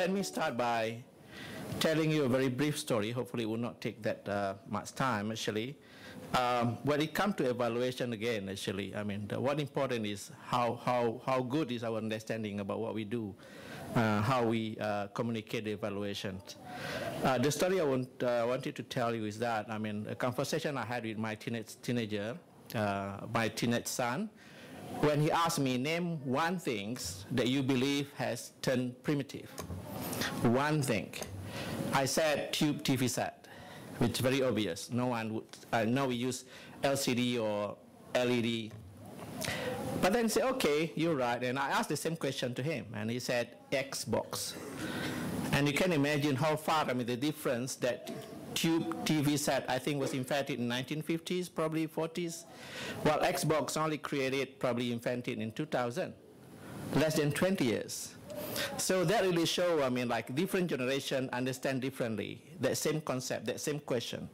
let me start by telling you a very brief story. Hopefully it will not take that much time, actually. When it comes to evaluation again, actually, I mean, what important is how good is our understanding about what we do, how we communicate the evaluation. The story I wanted to tell you is that, I mean, a conversation I had with my teenage son, when he asked me, name one thing that you believe has turned primitive. One thing. I said tube TV set, which is very obvious. No one would, now we use LCD or LED. But then say, okay, you're right. And I asked the same question to him, and he said Xbox. And you can imagine how far, I mean, the difference that tube TV set, I think, was invented in 1950s, probably 40s, while Xbox only created, probably invented in 2000, less than 20 years. So that really shows, I mean, like different generations understand differently that same concept, that same question.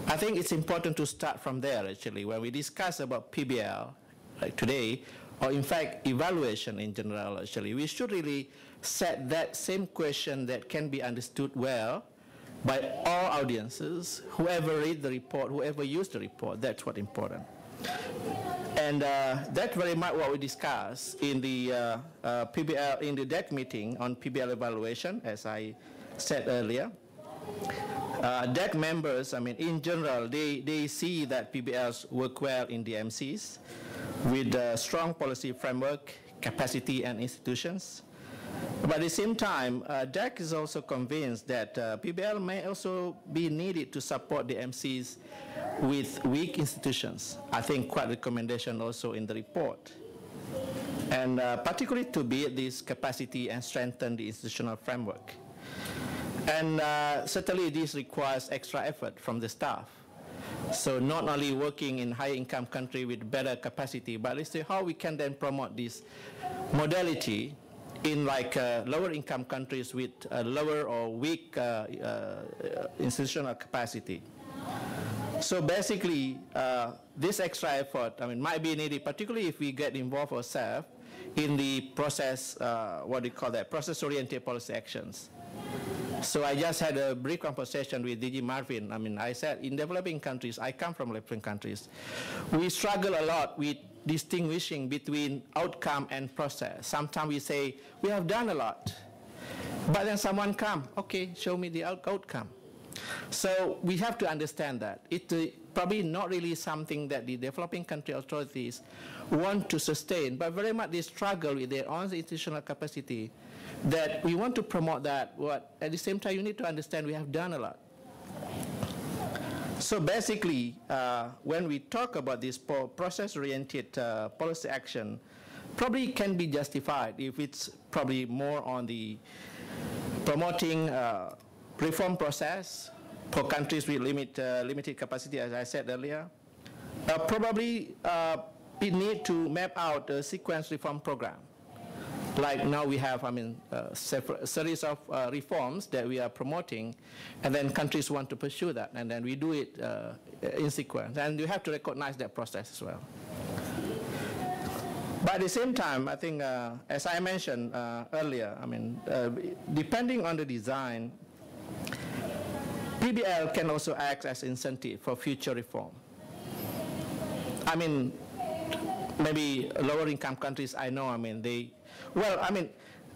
I think it's important to start from there, actually, when we discuss about PBL, like today, or in fact, evaluation in general, actually. We should really set that same question that can be understood well by all audiences, whoever read the report, whoever use the report. That's what's important. And that's very much what we discussed in the PBL, in the DEC meeting on PBL evaluation, as I said earlier. DEC members, I mean, in general, they see that PBLs work well in the MCs with a strong policy framework, capacity, and institutions. But at the same time, DEC is also convinced that PBL may also be needed to support the MCs with weak institutions. I think quite a recommendation also in the report. And particularly to build this capacity and strengthen the institutional framework. And certainly this requires extra effort from the staff. So not only working in high-income country with better capacity, but let's say how we can then promote this modality in like lower-income countries with lower or weak institutional capacity. So basically, this extra effort, I mean, might be needed, particularly if we get involved ourselves in the process, what do you call that, process-oriented policy actions. So I just had a brief conversation with DG Marvin. I mean, I said in developing countries, I come from developing countries, we struggle a lot with distinguishing between outcome and process. Sometimes we say, we have done a lot, but then someone comes, okay, show me the outcome. So we have to understand that. It's probably not really something that the developing country authorities want to sustain, but very much they struggle with their own institutional capacity, that we want to promote that, but at the same time you need to understand we have done a lot. So basically, when we talk about this process-oriented policy action, probably can be justified if it's probably more on the promoting reform process for countries with limited capacity, as I said earlier. Probably we need to map out a sequence reform program. Like now we have, I mean, a series of reforms that we are promoting, and then countries want to pursue that, and then we do it in sequence. And you have to recognize that process as well. But at the same time, I think, as I mentioned earlier, I mean, depending on the design, PBL can also act as incentive for future reform. I mean, maybe lower income countries, I know, I mean, they, well, I mean,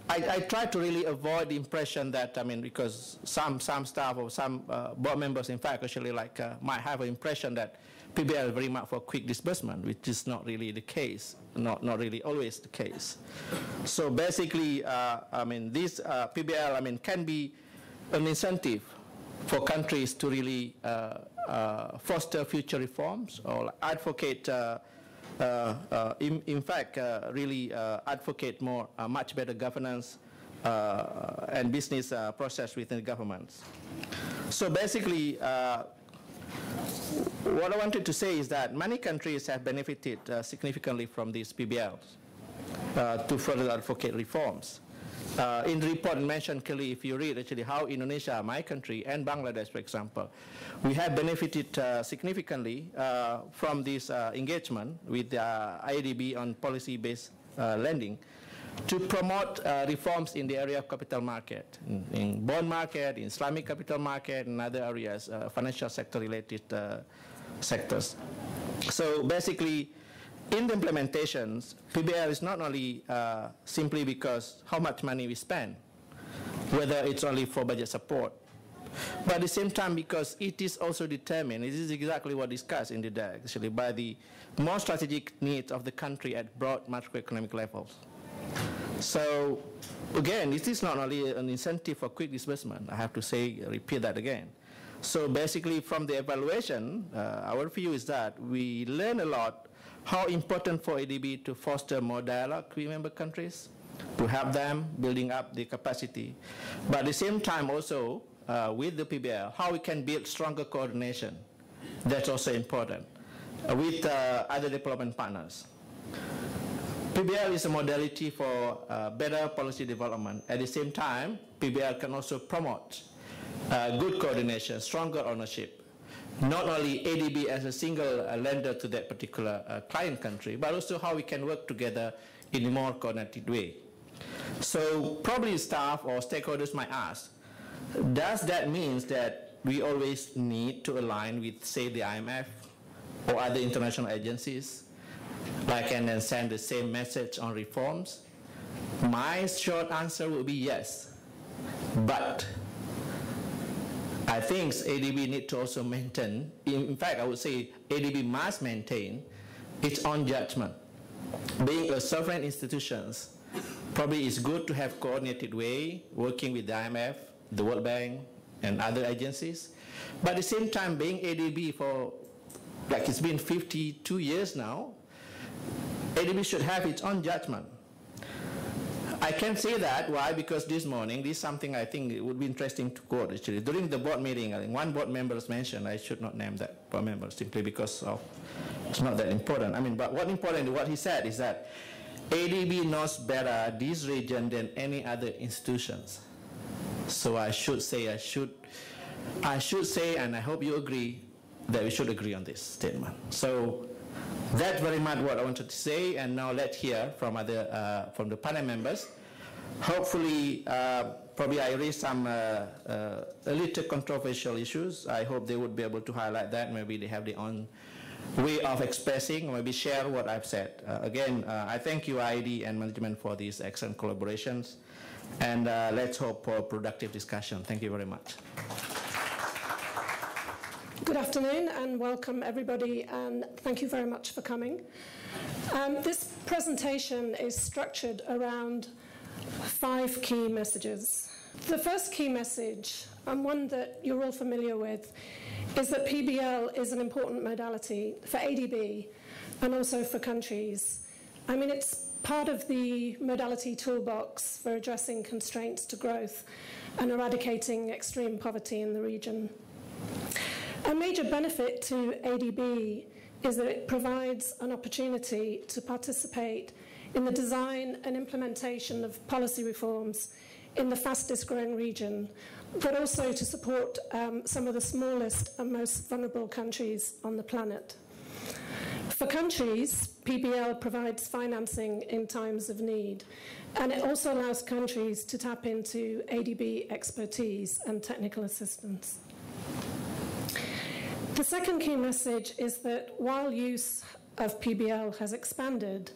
I try to really avoid the impression that, I mean, because some staff or some board members, in fact, actually like might have an impression that PBL is very much for quick disbursement, which is not really the case, not really always the case. So basically, I mean, this PBL, I mean, can be an incentive for countries to really foster future reforms or advocate, in fact, really advocate more, much better governance and business process within governments. So basically, what I wanted to say is that many countries have benefited significantly from these PBLs to further advocate reforms. In the report mentioned clearly, if you read actually how Indonesia, my country, and Bangladesh, for example, we have benefited significantly from this engagement with IEDB on policy-based lending. to promote reforms in the area of capital market, in bond market, in Islamic capital market, and other areas, financial sector related sectors. So basically, in the implementations, PBL is not only simply because how much money we spend, whether it's only for budget support, but at the same time because it is also determined, this is exactly what discussed in the DAG, actually, by the more strategic needs of the country at broad macroeconomic levels. So again, it is not only an incentive for quick disbursement, I have to say, repeat that again. So basically from the evaluation, our view is that we learn a lot how important for ADB to foster more dialogue with member countries, to help them building up the capacity, but at the same time also with the PBL, how we can build stronger coordination. That's also important with other development partners. PBL is a modality for better policy development. At the same time, PBL can also promote good coordination, stronger ownership, not only ADB as a single lender to that particular client country, but also how we can work together in a more coordinated way. So probably staff or stakeholders might ask, does that mean that we always need to align with, say, the IMF or other international agencies, like, and then send the same message on reforms? My short answer would be yes, but I think ADB need to also maintain, in fact, I would say ADB must maintain its own judgment. Being a sovereign institution, probably it's good to have coordinated way, working with the IMF, the World Bank, and other agencies. But at the same time, being ADB for, like it's been 52 years now, ADB should have its own judgment. I can say that, why? Because this morning, this is something I think it would be interesting to quote actually. During the board meeting, I think one board member has mentioned, I should not name that board member simply because of, it's not that important. I mean, but what important, what he said is that ADB knows better this region than any other institutions. So I should say, and I hope you agree, that we should agree on this statement. So that's very much what I wanted to say, and now let's hear from other from the panel members. Hopefully, probably I raised some a little controversial issues. I hope they would be able to highlight that. Maybe they have their own way of expressing, maybe share what I've said. Again, I thank you, IED and management, for these excellent collaborations, and let's hope for a productive discussion. Thank you very much. Good afternoon and welcome everybody, and thank you very much for coming. This presentation is structured around 5 key messages. The first key message, and one that you're all familiar with, is that PBL is an important modality for ADB and also for countries. I mean, it's part of the modality toolbox for addressing constraints to growth and eradicating extreme poverty in the region. A major benefit to ADB is that it provides an opportunity to participate in the design and implementation of policy reforms in the fastest growing region, but also to support some of the smallest and most vulnerable countries on the planet. For countries, PBL provides financing in times of need, and it also allows countries to tap into ADB expertise and technical assistance. The second key message is that while use of PBL has expanded,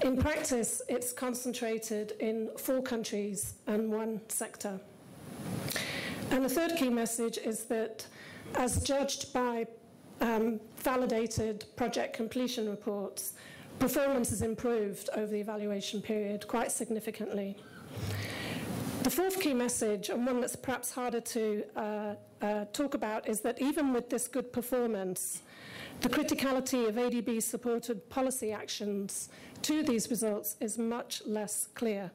in practice it's concentrated in 4 countries and 1 sector. And the third key message is that, as judged by validated project completion reports, performance has improved over the evaluation period quite significantly. The fourth key message, and one that's perhaps harder to talk about, is that even with this good performance, the criticality of ADB-supported policy actions to these results is much less clear.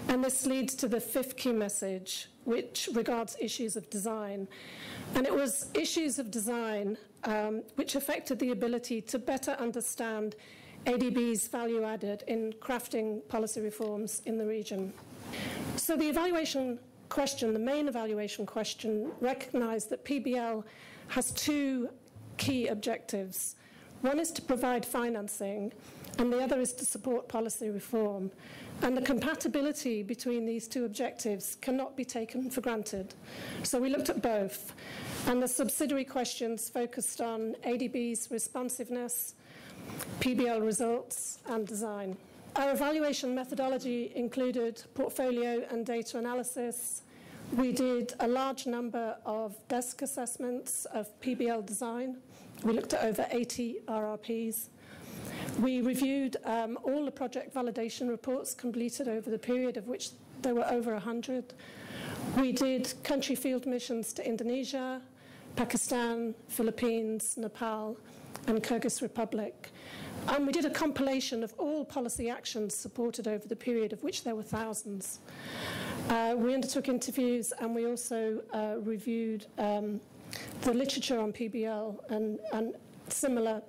And this leads to the 5th key message, which regards issues of design. And it was issues of design which affected the ability to better understand ADB's value added in crafting policy reforms in the region. So the evaluation question, the main evaluation question, recognized that PBL has 2 key objectives. One is to provide financing, and the other is to support policy reform. And the compatibility between these two objectives cannot be taken for granted. So we looked at both, and the subsidiary questions focused on ADBs responsiveness, PBL results, and design. Our evaluation methodology included portfolio and data analysis. We did a large number of desk assessments of PBL design. We looked at over 80 RRPs. We reviewed all the project validation reports completed over the period, of which there were over 100. We did country field missions to Indonesia, Pakistan, Philippines, Nepal, and Kyrgyz Republic. And we did a compilation of all policy actions supported over the period, of which there were thousands. We undertook interviews, and we also reviewed the literature on PBL and similar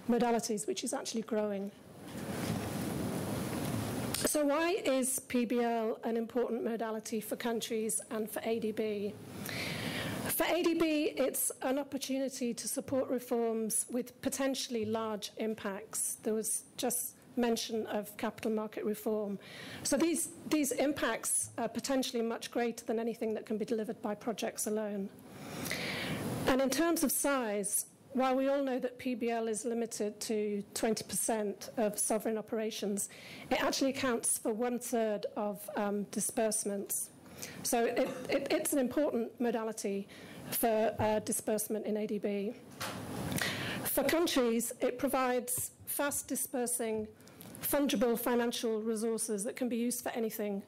modalities, which is actually growing. So why is PBL an important modality for countries and for ADB? For ADB, it's an opportunity to support reforms with potentially large impacts. There was just mention of capital market reform. So these impacts are potentially much greater than anything that can be delivered by projects alone. And in terms of size, while we all know that PBL is limited to 20% of sovereign operations, it actually accounts for 1/3 of disbursements. So it's an important modality for disbursement in ADB. For countries, it provides fast dispersing, fungible financial resources that can be used for anything.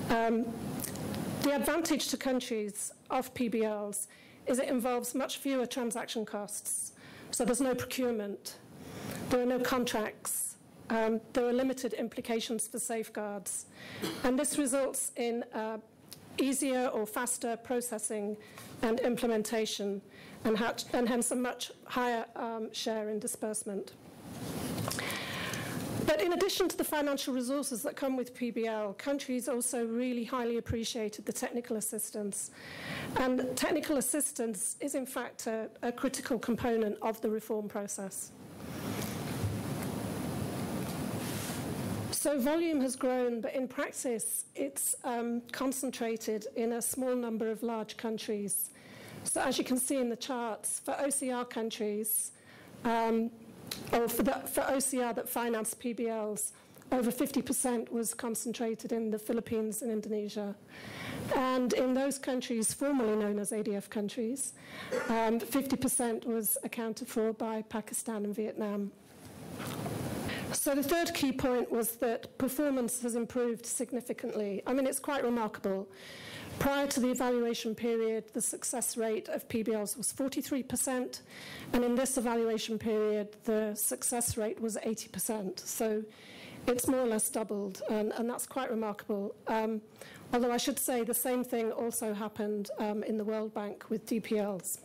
The advantage to countries of PBLs is it involves much fewer transaction costs. So there's no procurement, there are no contracts, there are limited implications for safeguards. And this results in easier or faster processing and implementation, and hence a much higher share in disbursement. But in addition to the financial resources that come with PBL, countries also really highly appreciated the technical assistance. And technical assistance is, in fact, a critical component of the reform process. So volume has grown, but in practice, it's concentrated in a small number of large countries. So as you can see in the charts, for OCR countries, or for OCR that financed PBLs, over 50% was concentrated in the Philippines and Indonesia. And in those countries, formerly known as ADF countries, 50% was accounted for by Pakistan and Vietnam. So the third key point was that performance has improved significantly. I mean, it's quite remarkable. Prior to the evaluation period, the success rate of PBLs was 43%, and in this evaluation period, the success rate was 80%. So it's more or less doubled, and that's quite remarkable. Although I should say the same thing also happened in the World Bank with DPLs.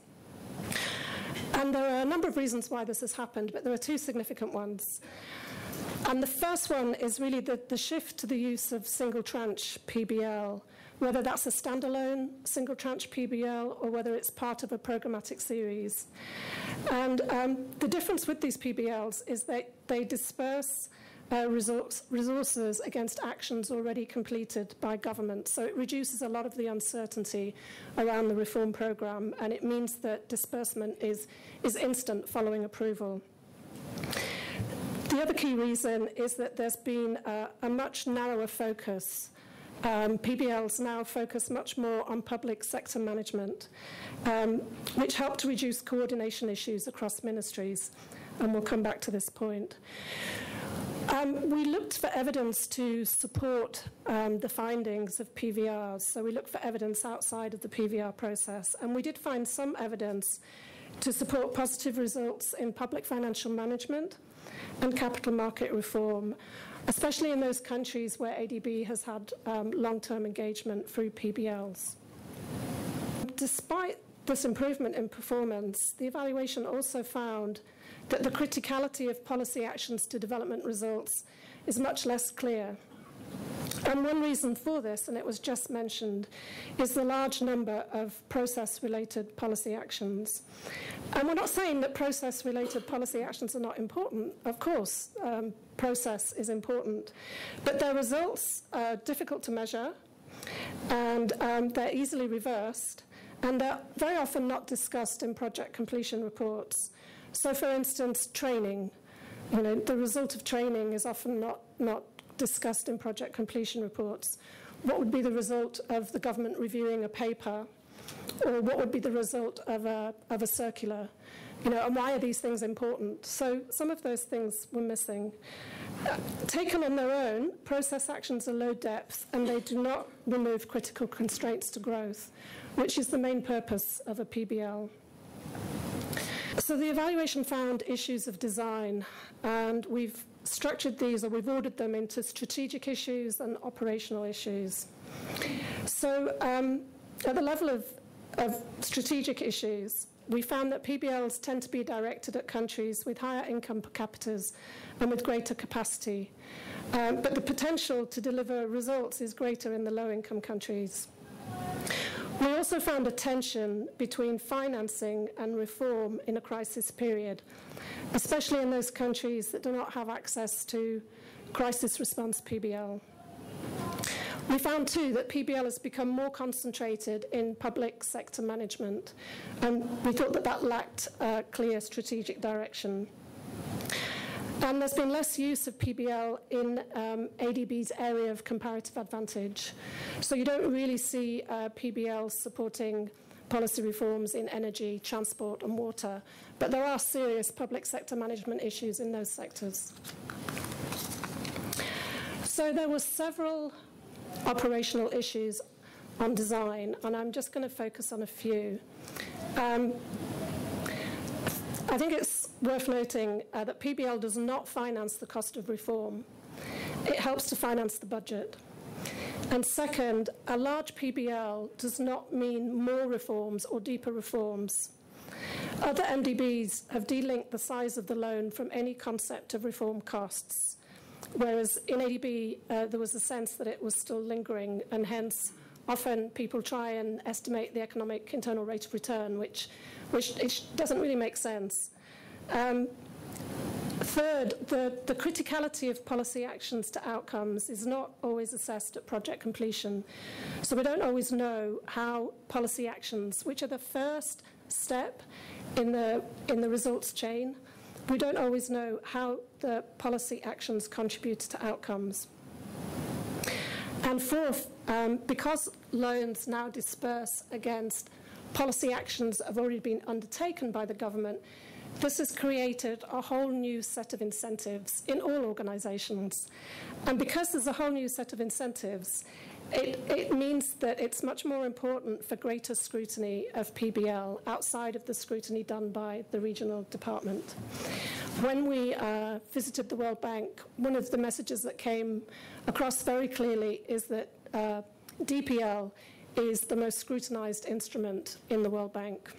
And there are a number of reasons why this has happened, but there are two significant ones. And the first one is really the shift to the use of single tranche PBL, whether that's a standalone single tranche PBL or whether it's part of a programmatic series. And the difference with these PBLs is that they disperse resources against actions already completed by government. So it reduces a lot of the uncertainty around the reform program, and it means that disbursement is instant following approval. The other key reason is that there's been a much narrower focus. PBLs now focus much more on public sector management, which help to reduce coordination issues across ministries, and we'll come back to this point. We looked for evidence to support the findings of PVRs, so we looked for evidence outside of the PVR process, and we did find some evidence to support positive results in public financial management and capital market reform, especially in those countries where ADB has had long-term engagement through PBLs. Despite this improvement in performance, the evaluation also found that the criticality of policy actions to development results is much less clear. And one reason for this, and it was just mentioned, is the large number of process-related policy actions. And we're not saying that process-related policy actions are not important. Of course, process is important. But their results are difficult to measure, and they're easily reversed, and they're very often not discussed in project completion reports. So, for instance, training. The result of training is often not discussed in project completion reports. What would be the result of the government reviewing a paper, or what would be the result of a circular? And why are these things important? So some of those things were missing. Taken on their own, process actions are low depth, and they do not remove critical constraints to growth, which is the main purpose of a PBL. So the evaluation found issues of design, and we've structured these, or we've ordered them into strategic issues and operational issues. So at the level of strategic issues, we found that PBLs tend to be directed at countries with higher income per capita and with greater capacity. But the potential to deliver results is greater in the low-income countries. We also found a tension between financing and reform in a crisis period, especially in those countries that do not have access to crisis response PBL. We found, too, that PBL has become more concentrated in public sector management, and we thought that that lacked clear strategic direction. And there's been less use of PBL in ADB's area of comparative advantage. So you don't really see PBL supporting policy reforms in energy, transport, and water, but there are serious public sector management issues in those sectors. So there were several operational issues on design, and I'm just going to focus on a few. I think it's worth noting that PBL does not finance the cost of reform. It helps to finance the budget. And second, a large PBL does not mean more reforms or deeper reforms. Other MDBs have delinked the size of the loan from any concept of reform costs, whereas in ADB there was a sense that it was still lingering, and hence often people try and estimate the economic internal rate of return, which it doesn't really make sense. Third, the criticality of policy actions to outcomes is not always assessed at project completion. So we don't always know how policy actions, which are the first step in the results chain, we don't always know how the policy actions contribute to outcomes. And fourth, because loans now disperse against policy actions that have already been undertaken by the government, this has created a whole new set of incentives in all organisations. And because there's a whole new set of incentives, it means that it's much more important for greater scrutiny of PBL outside of the scrutiny done by the regional department. When we visited the World Bank, one of the messages that came across very clearly is that DPL is the most scrutinised instrument in the World Bank.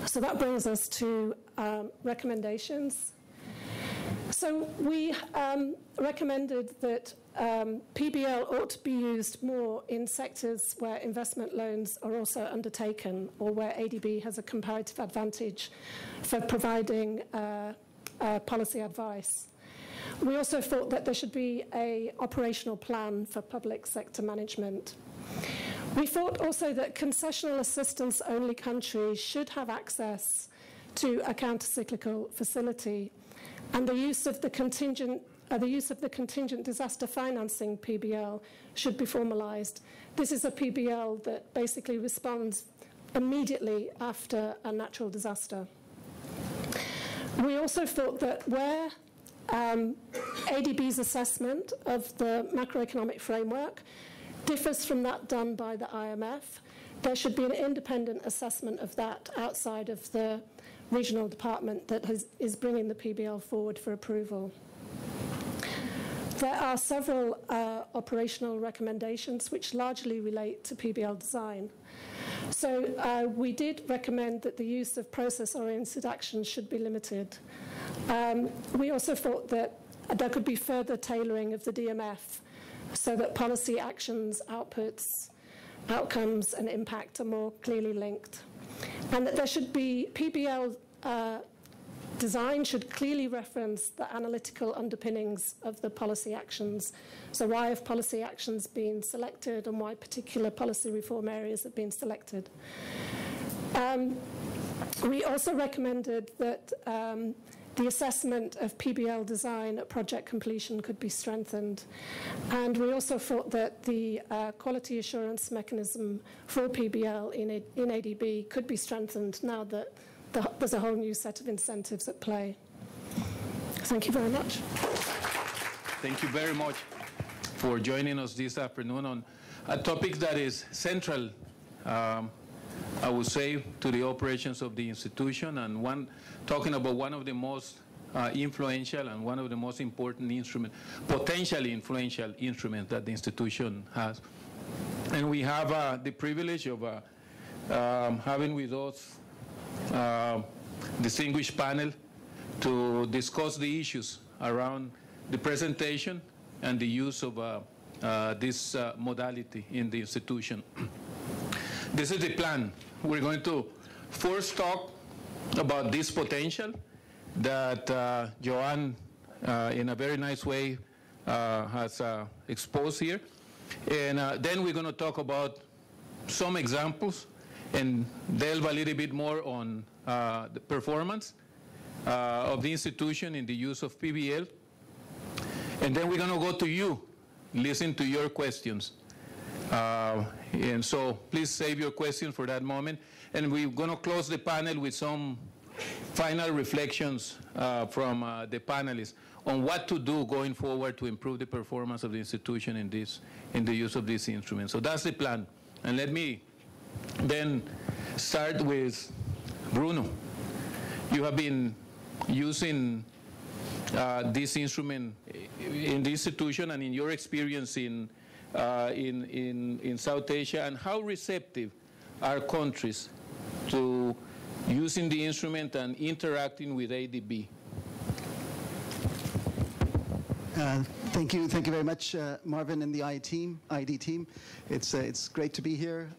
So that brings us to recommendations. So we recommended that PBL ought to be used more in sectors where investment loans are also undertaken, or where ADB has a comparative advantage for providing policy advice. We also thought that there should be an operational plan for public sector management. We thought also that concessional assistance-only countries should have access to a counter-cyclical facility, and the use of the contingent disaster financing PBL should be formalised. This is a PBL that basically responds immediately after a natural disaster. We also thought that where ADB's assessment of the macroeconomic framework differs from that done by the IMF, there should be an independent assessment of that outside of the regional department that is bringing the PBL forward for approval. There are several operational recommendations which largely relate to PBL design. So we did recommend that the use of process-oriented actions should be limited. We also thought that there could be further tailoring of the DMF so that policy actions, outputs, outcomes, and impact are more clearly linked. And that there should be PBL design should clearly reference the analytical underpinnings of the policy actions. So why have policy actions been selected and why particular policy reform areas have been selected? We also recommended that the assessment of PBL design at project completion could be strengthened. And we also thought that the quality assurance mechanism for PBL in ADB could be strengthened now that there's a whole new set of incentives at play. Thank you very much. Thank you very much for joining us this afternoon on a topic that is central, I would say, to the operations of the institution, and talking about one of the most influential and one of the most important potentially influential instruments that the institution has. And we have the privilege of having with us distinguished panel to discuss the issues around the presentation and the use of this modality in the institution. This is the plan. We're going to first talk about this potential that Joanne, in a very nice way, has exposed here. And then we're going to talk about some examples and delve a little bit more on the performance of the institution in the use of PBL. And then we're going to go to you, listen to your questions. And so please save your questions for that moment. And we're going to close the panel with some final reflections from the panelists on what to do going forward to improve the performance of the institution in the use of this instrument. So that's the plan. And let me then start with Bruno. You have been using this instrument in the institution and in your experience in South Asia, and how receptive are countries to using the instrument and interacting with ADB? Thank you very much, Marvin and the IED team. It's great to be here.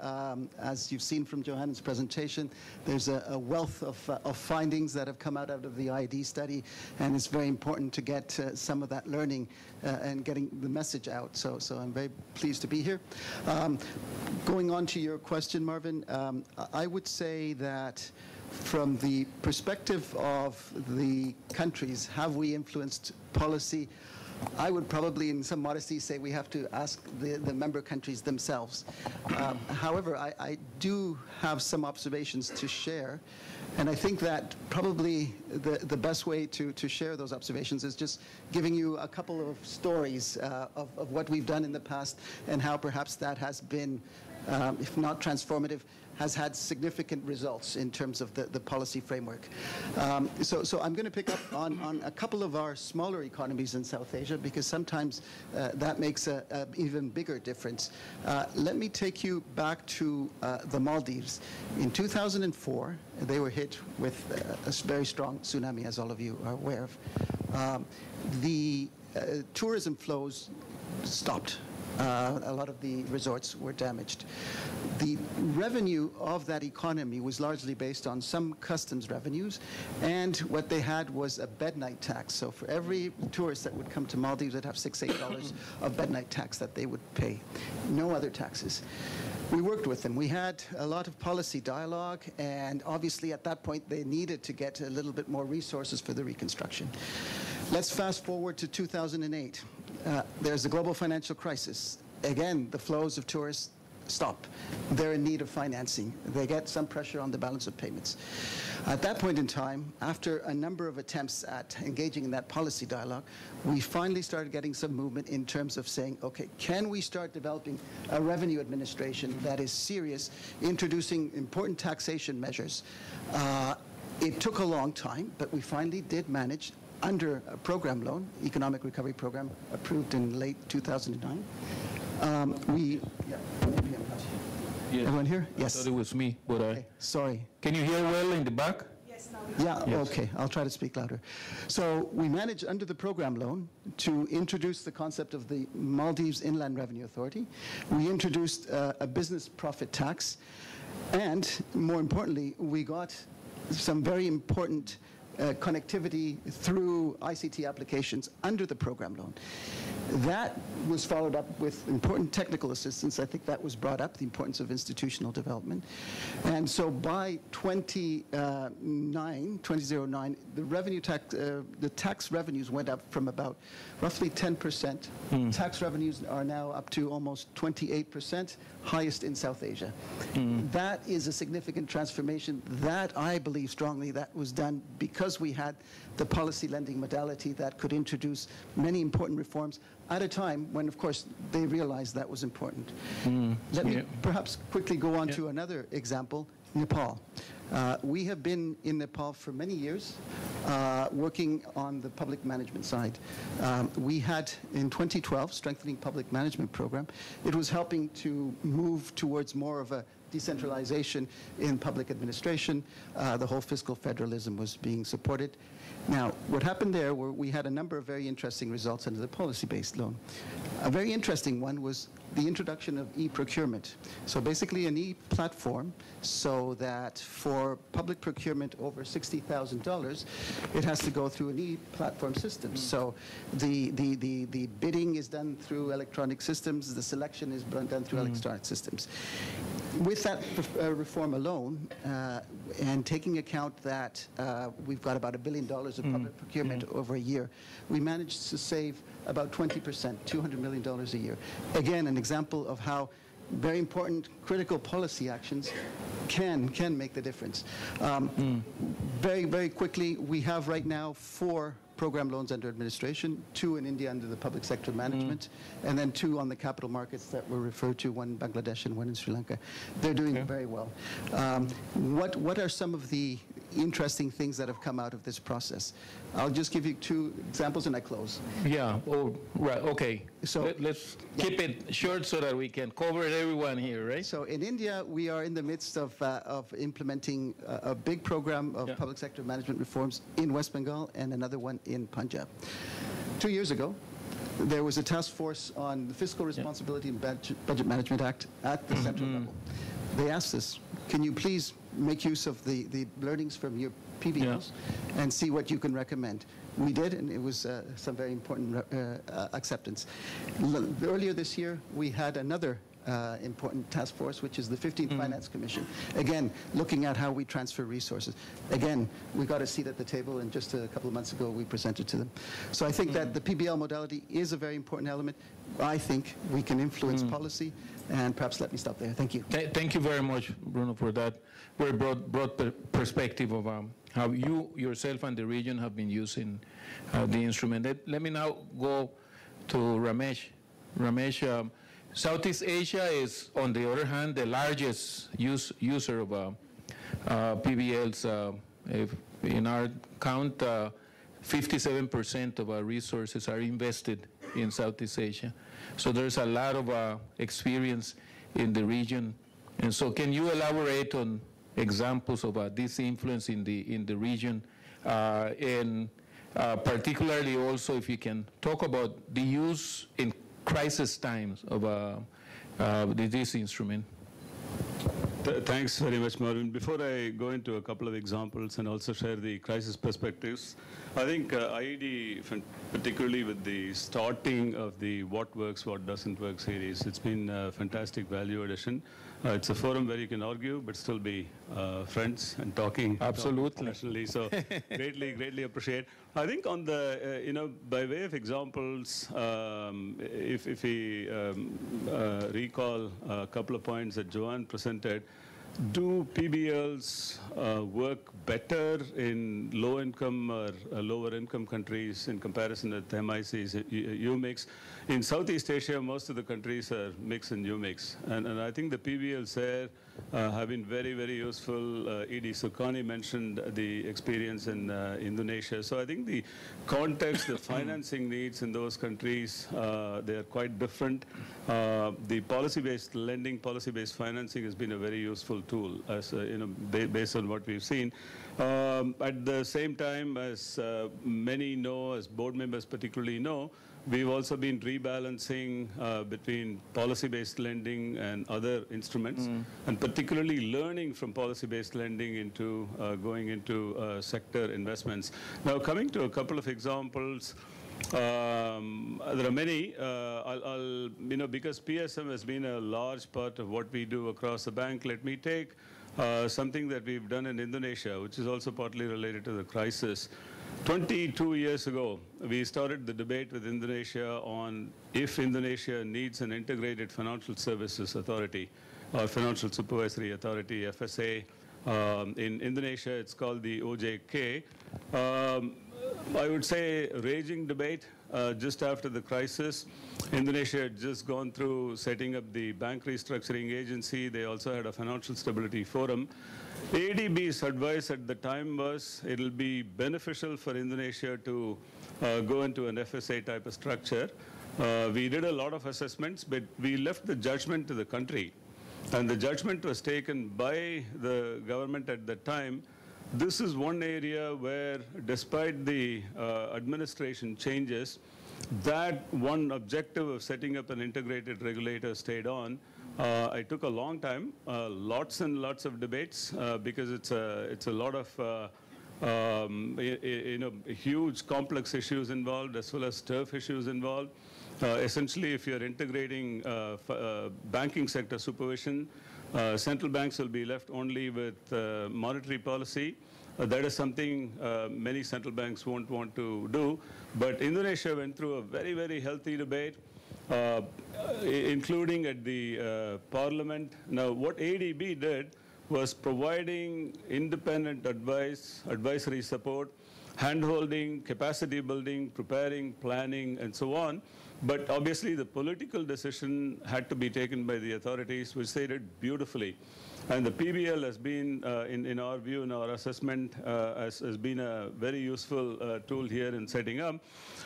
As you've seen from Joanne's presentation, there's a wealth of findings that have come out of the IED study, and it's very important to get some of that learning and getting the message out. So I'm very pleased to be here. Going on to your question, Marvin, I would say that from the perspective of the countries, have we influenced policy? I would probably, in some modesty, say we have to ask the member countries themselves. However, I do have some observations to share, and I think that probably the best way to share those observations is just giving you a couple of stories of what we've done in the past and how perhaps that has been, if not transformative, has had significant results in terms of the policy framework. So I'm going to pick up on a couple of our smaller economies in South Asia, because sometimes that makes an even bigger difference. Let me take you back to the Maldives. In 2004, they were hit with a very strong tsunami, as all of you are aware of. The tourism flows stopped. A lot of the resorts were damaged. The revenue of that economy was largely based on some customs revenues, and what they had was a bed night tax. So for every tourist that would come to Maldives, they'd have $6-8 of bed night tax that they would pay. No other taxes. We worked with them. We had a lot of policy dialogue, and obviously at that point they needed to get a little bit more resources for the reconstruction. Let's fast forward to 2008. There's the global financial crisis. Again, the flows of tourists stop. They're in need of financing. They get some pressure on the balance of payments. At that point in time, after a number of attempts at engaging in that policy dialogue, we finally started getting some movement in terms of saying, okay, can we start developing a revenue administration that is serious, introducing important taxation measures? It took a long time, but we finally did manage, under a program loan, economic recovery program, approved in late 2009. Yes. Everyone here? Yes. I thought it was me, but okay. Sorry. Can you hear well in the back? Yes. Yes, now we Yeah, Yes. okay. I'll try to speak louder. So we managed under the program loan to introduce the concept of the Maldives Inland Revenue Authority. We introduced a business profit tax. And more importantly, we got some very important connectivity through ICT applications under the program loan. That was followed up with important technical assistance. I think that was brought up, the importance of institutional development. And so by 2009, the revenue tax, the tax revenues went up from about roughly 10%. Tax revenues are now up to almost 28%, highest in South Asia. That is a significant transformation. That, I believe strongly, that was done because we had the policy lending modality that could introduce many important reforms at a time when, of course, they realized that was important. Let me perhaps quickly go on to another example, Nepal. We have been in Nepal for many years working on the public management side. We had, in 2012, Strengthening Public Management Program. It was helping to move towards more of a decentralization in public administration. The whole fiscal federalism was being supported. Now, what happened there were we had a number of very interesting results under the policy-based loan. A very interesting one was the introduction of e-procurement. So basically an e-platform so that for public procurement over $60,000, it has to go through an e-platform system. So the bidding is done through electronic systems, the selection is done through electronic systems. With that reform alone, and taking account that we've got about $1 billion of public procurement over a year, we managed to save about 20%, $200 million a year. Again, an example of how very important critical policy actions can make the difference. Very, very quickly, we have right now 4 program loans under administration, 2 in India under the public sector management, and then 2 on the capital markets that were referred to, 1 in Bangladesh and 1 in Sri Lanka. They're doing very well. What are some of the interesting things that have come out of this process? I'll just give you 2 examples and I close. Yeah, oh, right, okay. So Let's keep it short so that we can cover everyone here, right? So in India, we are in the midst of implementing a big program of public sector management reforms in West Bengal and another one in Punjab. 2 years ago, there was a task force on the Fiscal Responsibility and Budget Management Act at the central level. They asked us, can you please make use of the learnings from your PBLs and see what you can recommend? We did, and it was some very important acceptance. Earlier this year, we had another important task force, which is the 15th Finance Commission. Again, looking at how we transfer resources. Again, we got a seat at the table, and just a couple of months ago, we presented to them. So I think that the PBL modality is a very important element. I think we can influence policy, and perhaps let me stop there. Thank you. Thank you very much, Bruno, for that very broad perspective of how you yourself and the region have been using the instrument. Let me now go to Ramesh. Ramesh, Southeast Asia is, on the other hand, the largest user of PBLs. If in our count, 57% of our resources are invested in Southeast Asia. So there's a lot of experience in the region. And so can you elaborate on examples of this influence in the region, and particularly also if you can talk about the use in crisis times of this instrument? Thanks very much, Marvin. Before I go into a couple of examples and also share the crisis perspectives, I think IED, particularly with the starting of the What Works, What Doesn't Work series, it's been a fantastic value addition. It's a forum where you can argue, but still be friends and talking. Absolutely. Nationally, so greatly appreciate. I think on the, by way of examples, if we recall a couple of points that Joanne presented, do PBLs work better in low-income or lower-income countries in comparison with MICs, UMICs? In Southeast Asia, most of the countries are mix and UMICs. And I think the PBLs there have been very, very useful. ED Syurkani mentioned the experience in Indonesia. So I think the context, the financing needs in those countries, they are quite different. The policy-based lending, policy-based financing has been a very useful powerful tool, as based on what we've seen. At the same time, as many know, as board members particularly know, we've also been rebalancing between policy-based lending and other instruments, and particularly learning from policy-based lending into going into sector investments. Now, coming to a couple of examples, there are many. Because PSM has been a large part of what we do across the bank, let me take something that we've done in Indonesia, which is also partly related to the crisis. 22 years ago, we started the debate with Indonesia on if Indonesia needs an integrated financial services authority or financial supervisory authority, FSA. In Indonesia, it's called the OJK. I would say raging debate just after the crisis. Indonesia had just gone through setting up the bank restructuring agency. They also had a financial stability forum. ADB's advice at the time was it'll be beneficial for Indonesia to go into an FSA type of structure. We did a lot of assessments, but we left the judgment to the country. And the judgment was taken by the government at that time. This is one area where, despite the administration changes, that one objective of setting up an integrated regulator stayed on. It took a long time, lots and lots of debates, because it's a lot of huge complex issues involved, as well as turf issues involved. Essentially, if you're integrating banking sector supervision, central banks will be left only with monetary policy. That is something many central banks won't want to do. But Indonesia went through a very, very healthy debate, including at the parliament. Now, what ADB did was providing independent advice, advisory support, hand-holding, capacity building, preparing, planning, and so on. But obviously, the political decision had to be taken by the authorities, which they did beautifully. And the PBL has been, in our view, in our assessment, has been a very useful tool here in setting up.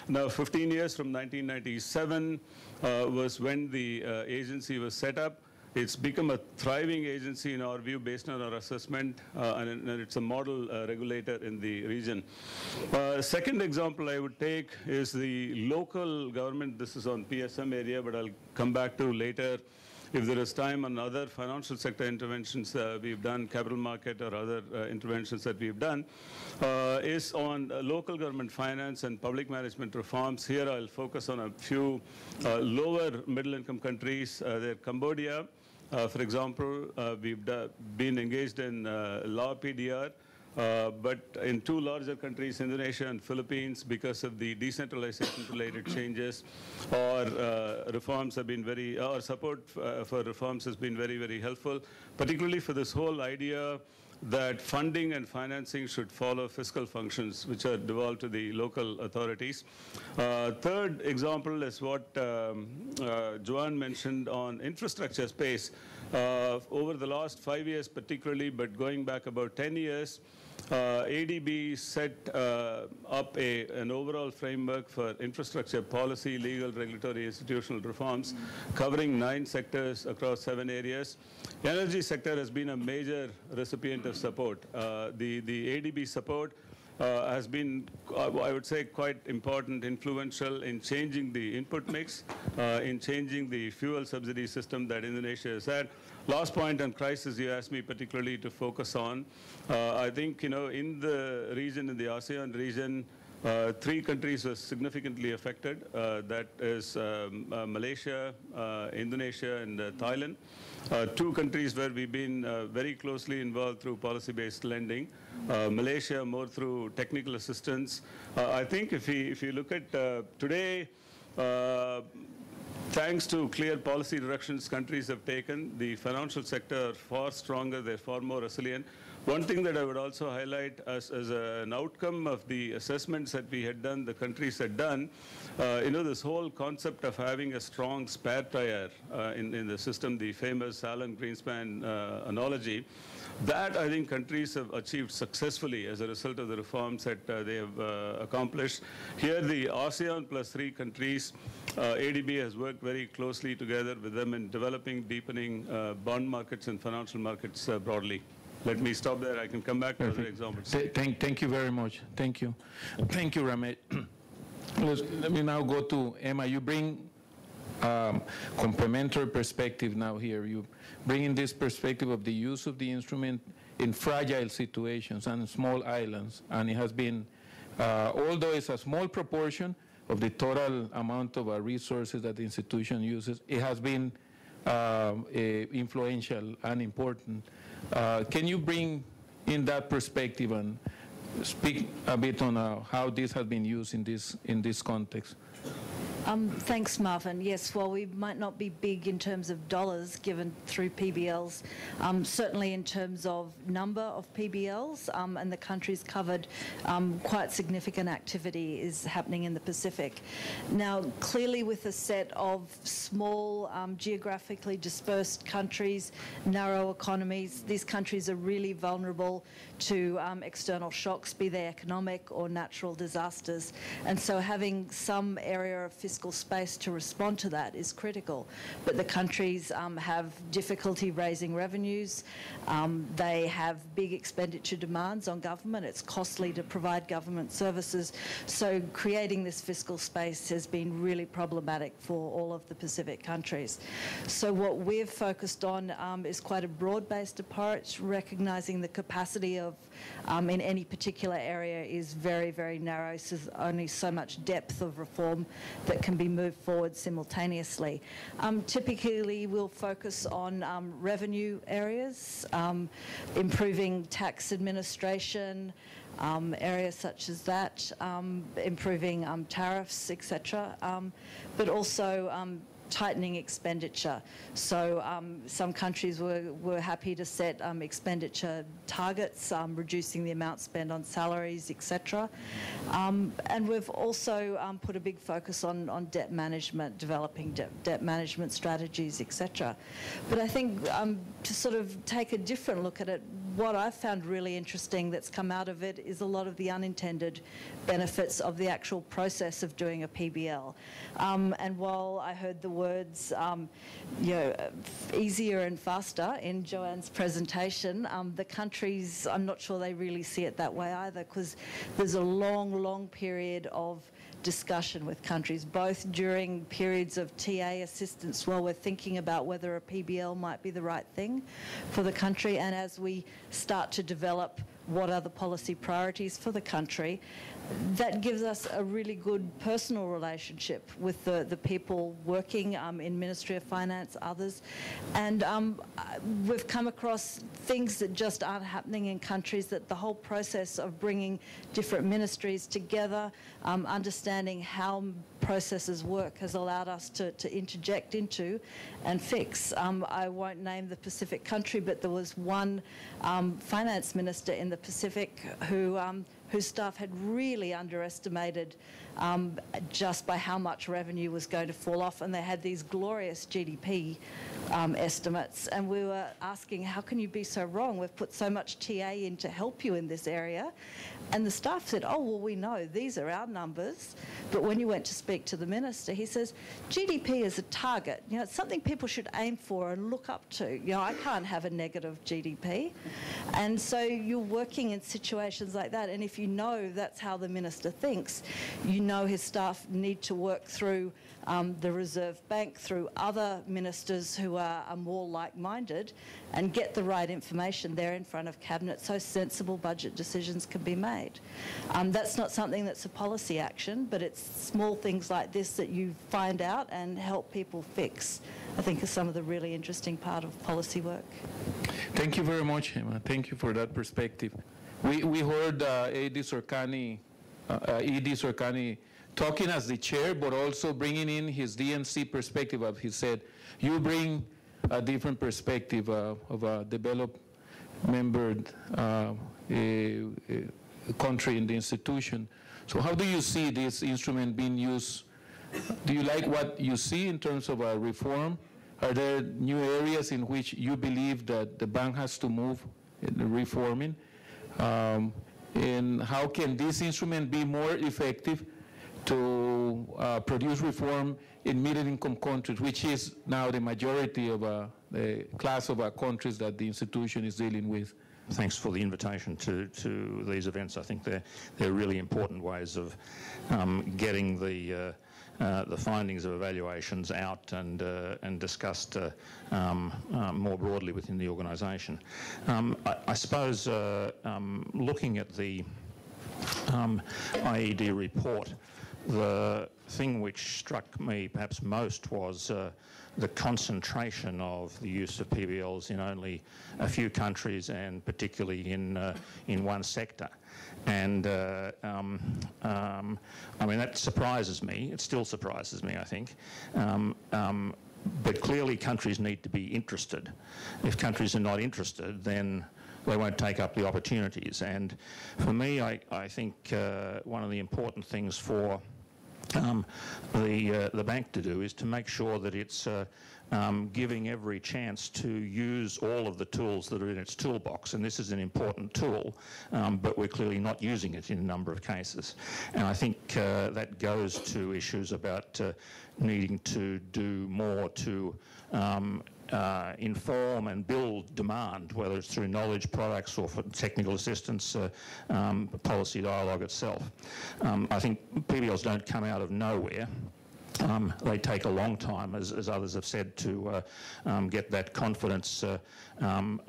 Now, 15 years from 1997 was when the agency was set up. It's become a thriving agency in our view based on our assessment, and it's a model regulator in the region. Second example I would take is the local government. This is on PSM area, but I'll come back to later if there is time on other financial sector interventions we've done, capital market or other interventions that we've done, is on local government finance and public management reforms. Here I'll focus on a few lower middle income countries. They're Cambodia. For example, we've been engaged in law PDR, but in two larger countries, Indonesia and Philippines, because of the decentralization-related changes, or reforms have been very, or support for reforms has been very, very helpful, particularly for this whole idea that funding and financing should follow fiscal functions, which are devolved to the local authorities. Third example is what Joanne mentioned on infrastructure space. Over the last 5 years particularly, but going back about 10 years, ADB set up an overall framework for infrastructure policy, legal, regulatory, institutional reforms, covering 9 sectors across 7 areas. The energy sector has been a major recipient of support. The ADB support has been, I would say, quite important, influential in changing the input mix, in changing the fuel subsidy system that Indonesia has had. Last point on crisis, you asked me particularly to focus on. I think, in the region, in the ASEAN region, 3 countries were significantly affected. That is Malaysia, Indonesia, and Thailand. 2 countries where we've been very closely involved through policy-based lending. Malaysia more through technical assistance. I think if you look at today, thanks to clear policy directions countries have taken, the financial sector are far stronger, they're far more resilient. One thing that I would also highlight as an outcome of the assessments that we had done, the countries had done, this whole concept of having a strong spare tire in the system, the famous Alan Greenspan analogy, that I think countries have achieved successfully as a result of the reforms that they have accomplished. Here, the ASEAN plus 3 countries, ADB has worked very closely together with them in developing, deepening bond markets and financial markets broadly. Let me stop there. I can come back to other examples. Thank you very much. Thank you. Thank you, Ramesh. Let me now go to Emma. You bring complementary perspective now here. You bring in this perspective of the use of the instrument in fragile situations and small islands. And it has been, although it's a small proportion of the total amount of resources that the institution uses, it has been influential and important. Can you bring in that perspective and speak a bit on how this has been used in this context? Thanks, Marvin. Yes, while we might not be big in terms of dollars given through PBLs, certainly in terms of number of PBLs and the countries covered, quite significant activity is happening in the Pacific. Now, clearly with a set of small, geographically dispersed countries, narrow economies, these countries are really vulnerable to external shocks, be they economic or natural disasters. And so having some area of fiscal space to respond to that is critical. But the countries have difficulty raising revenues. They have big expenditure demands on government. It's costly to provide government services. So creating this fiscal space has been really problematic for all of the Pacific countries. So what we've focused on is quite a broad-based approach, recognizing the capacity of in any particular area is very, very narrow. So there's only so much depth of reform that can be moved forward simultaneously. Typically, we'll focus on revenue areas, improving tax administration, areas such as that, improving tariffs, etc., but also tightening expenditure. So some countries were happy to set expenditure targets, reducing the amount spent on salaries, etc. And we've also put a big focus on debt management, developing debt management strategies, etc. But I think to sort of take a different look at it, what I've found really interesting that's come out of it is a lot of the unintended benefits of the actual process of doing a PBL. And while I heard the words, easier and faster in Joanne's presentation, the countries, I'm not sure they really see it that way either, because there's a long, long period of discussion with countries, both during periods of TA assistance while we're thinking about whether a PBL might be the right thing for the country, and as we start to develop what are the policy priorities for the country. That gives us a really good personal relationship with the people working in Ministry of Finance, others. And we've come across things that just aren't happening in countries, that the whole process of bringing different ministries together, understanding how processes work has allowed us to interject into and fix. I won't name the Pacific country, but there was one finance minister in the Pacific whose staff had really underestimated just by how much revenue was going to fall off, and they had these glorious GDP estimates, and we were asking, how can you be so wrong? We've put so much TA in to help you in this area. And the staff said, oh, well, we know these are our numbers. But when you went to speak to the minister, he says, GDP is a target. It's something people should aim for and look up to. I can't have a negative GDP. And so you're working in situations like that. And if you know that's how the minister thinks, you know his staff need to work through the Reserve Bank, through other ministers who are more like-minded, and get the right information there in front of Cabinet so sensible budget decisions can be made. That's not something that's a policy action, but it's small things like this that you find out and help people fix, I think, is some of the really interesting part of policy work. Thank you very much, Emma. Thank you for that perspective. We heard AD Syurkani, talking as the chair, but also bringing in his DNC perspective. He said, you bring a different perspective of a developed membered country in the institution. So how do you see this instrument being used? Do you like what you see in terms of a reform? Are there new areas in which you believe that the bank has to move in reforming? And how can this instrument be more effective to produce reform in middle-income countries, which is now the majority of the class of countries that the institution is dealing with? Thanks for the invitation to these events. I think they're really important ways of getting the findings of evaluations out and discussed more broadly within the organisation. I suppose looking at the IED report, the thing which struck me perhaps most was the concentration of the use of PBLs in only a few countries, and particularly in one sector. And I mean, that surprises me. It still surprises me, I think. But clearly countries need to be interested. If countries are not interested, then they won't take up the opportunities. And for me, I think one of the important things for the bank to do is to make sure that it's giving every chance to use all of the tools that are in its toolbox. And this is an important tool, but we're clearly not using it in a number of cases. And I think that goes to issues about needing to do more to inform and build demand, whether it's through knowledge products or for technical assistance, policy dialogue itself. I think PBLs don't come out of nowhere. They take a long time, as others have said, to get that confidence on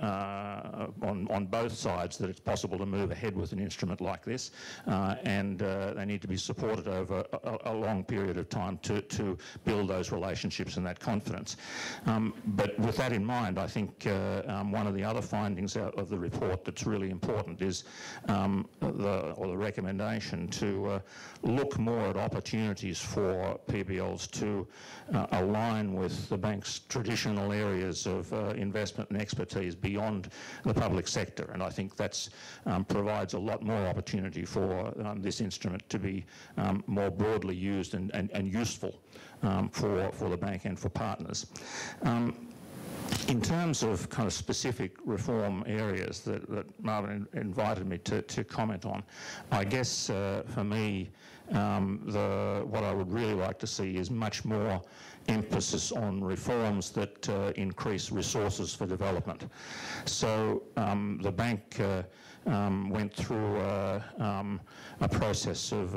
both sides that it's possible to move ahead with an instrument like this, and they need to be supported over a long period of time to build those relationships and that confidence. But with that in mind, I think one of the other findings out of the report that's really important is the recommendation to look more at opportunities for PBLs to align with the bank's traditional areas of investment and expertise beyond the public sector. And I think that provides a lot more opportunity for this instrument to be more broadly used and useful for the bank and for partners. In terms of kind of specific reform areas that Marvin invited me to comment on, I guess for me, what I would really like to see is much more emphasis on reforms that increase resources for development. So the bank went through a process of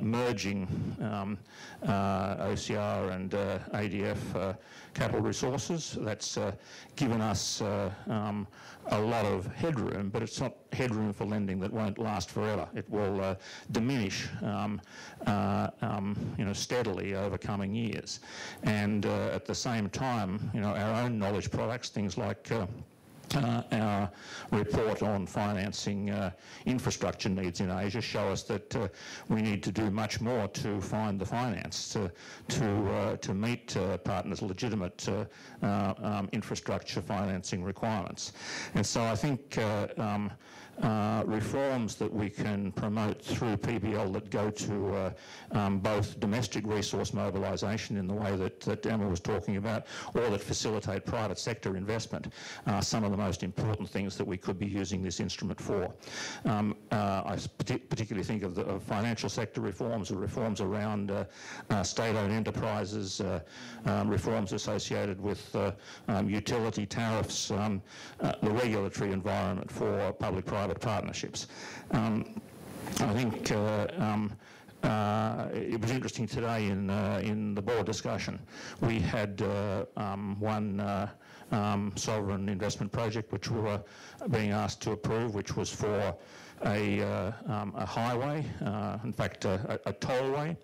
merging OCR and ADF capital resources. That's given us a lot of headroom, but it's not headroom for lending that won't last forever. It will diminish steadily over coming years. And at the same time, our own knowledge products, things like our report on financing infrastructure needs in Asia show us that we need to do much more to find the finance to meet partners' legitimate infrastructure financing requirements. And so I think reforms that we can promote through PBL that go to both domestic resource mobilisation in the way that Emma was talking about, or that facilitate private sector investment, are some of the most important things that we could be using this instrument for. I particularly think of the financial sector reforms, or reforms around state-owned enterprises, reforms associated with utility tariffs, the regulatory environment for public-private partnerships. I think it was interesting today in the board discussion. We had one sovereign investment project which we were being asked to approve, which was for a highway, in fact, a tollway.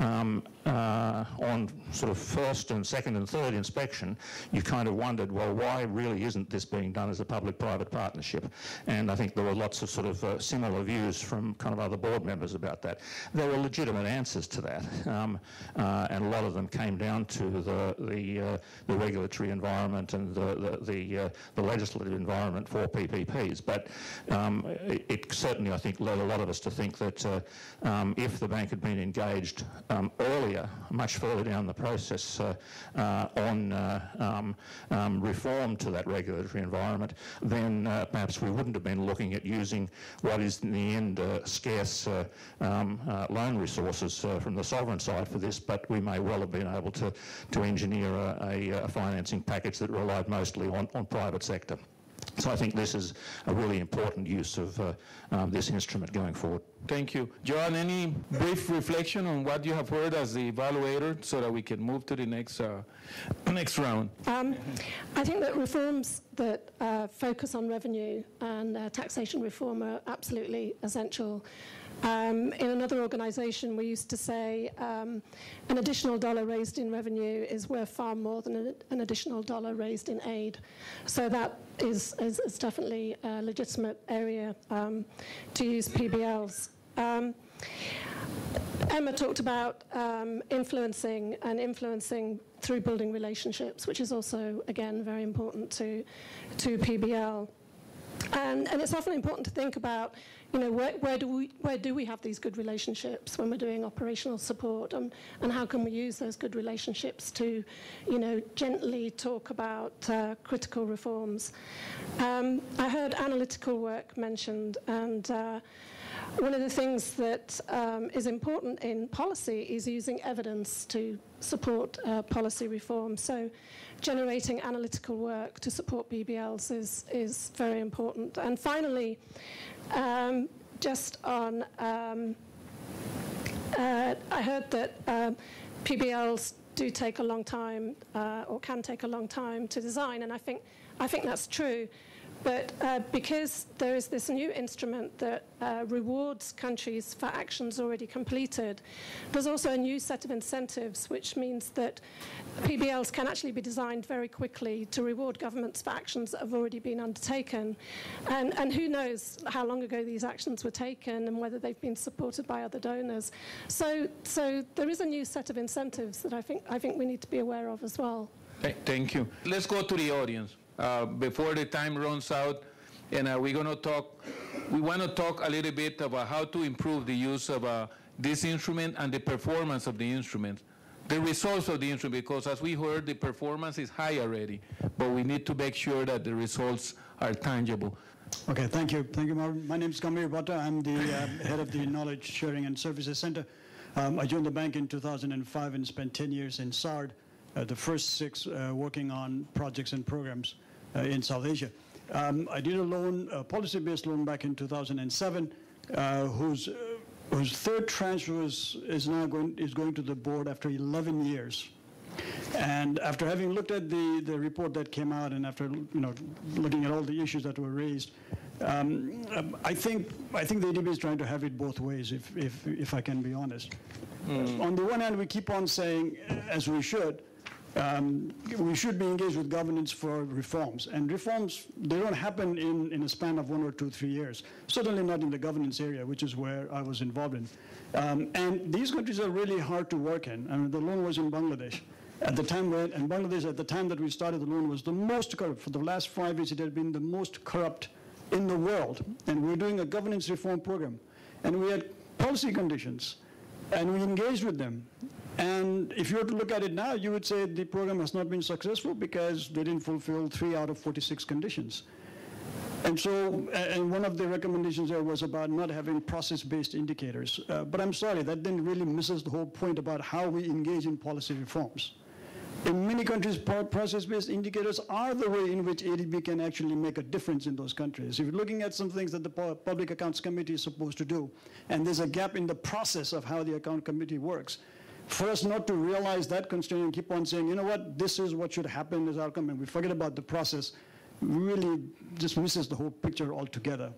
On sort of first and second and third inspection, you kind of wondered, well, why really isn't this being done as a public-private partnership? And I think there were lots of sort of similar views from kind of other board members about that. There were legitimate answers to that, and a lot of them came down to the regulatory environment and the legislative environment for PPPs. But it certainly, I think, led a lot of us to think that if the bank had been engaged earlier, much further down the process on reform to that regulatory environment, then perhaps we wouldn't have been looking at using what is in the end scarce loan resources from the sovereign side for this, but we may well have been able to engineer a financing package that relied mostly on private sector. So I think this is a really important use of this instrument going forward. Thank you. Joanne, any brief reflection on what you have heard as the evaluator so that we can move to the next round? I think that reforms that focus on revenue and taxation reform are absolutely essential. In another organisation, we used to say an additional dollar raised in revenue is worth far more than an additional dollar raised in aid. So that is definitely a legitimate area to use PBLs. Emma talked about influencing through building relationships, which is also, again, very important to PBL. And it's often important to think about, you know, where do we have these good relationships when we're doing operational support, and how can we use those good relationships to, you know, gently talk about critical reforms. I heard analytical work mentioned, and one of the things that is important in policy is using evidence to support policy reform. So generating analytical work to support PBLs is very important. And finally, just on, I heard that PBLs do take a long time, or can take a long time to design, and I think that's true. But because there is this new instrument that rewards countries for actions already completed, there's also a new set of incentives, which means that PBLs can actually be designed very quickly to reward governments for actions that have already been undertaken. And who knows how long ago these actions were taken and whether they've been supported by other donors. So there is a new set of incentives that I think we need to be aware of as well. Thank you. Let's go to the audience. Before the time runs out, and we want to talk a little bit about how to improve the use of this instrument and the performance of the instrument, the results of the instrument, because as we heard, the performance is high already, but we need to make sure that the results are tangible. Okay, thank you. Thank you, Marvin. My name is Kamir Bhatta. I'm the head of the Knowledge Sharing and Services Center. I joined the bank in 2005 and spent 10 years in SARD, the first 6 working on projects and programs in South Asia. I did a policy-based loan back in 2007, whose third tranche is going to the board after 11 years. And after having looked at the report that came out, and after looking at all the issues that were raised, I think the ADB is trying to have it both ways, if I can be honest. On the one hand, we keep on saying, as we should be engaged with governance for reforms. And reforms, they don't happen in a span of 1 or 2, 3 years. Certainly not in the governance area, which is where I was involved in. And these countries are really hard to work in. I mean, the loan was in Bangladesh. At the time and Bangladesh, at the time that we started the loan, was the most corrupt. For the last 5 years, it had been the most corrupt in the world. And we're doing a governance reform program. And we had policy conditions. And we engaged with them. And if you were to look at it now, you would say the program has not been successful because they didn't fulfill 3 out of 46 conditions. And so, and one of the recommendations there was about not having process-based indicators. But I'm sorry, that then really misses the whole point about how we engage in policy reforms. In many countries, process-based indicators are the way in which ADB can actually make a difference in those countries. If you're looking at some things that the Public Accounts Committee is supposed to do, and there's a gap in the process of how the Account Committee works, for us not to realize that constraint and keep on saying, you know what, this is what should happen as outcome, and we forget about the process, really just misses the whole picture altogether.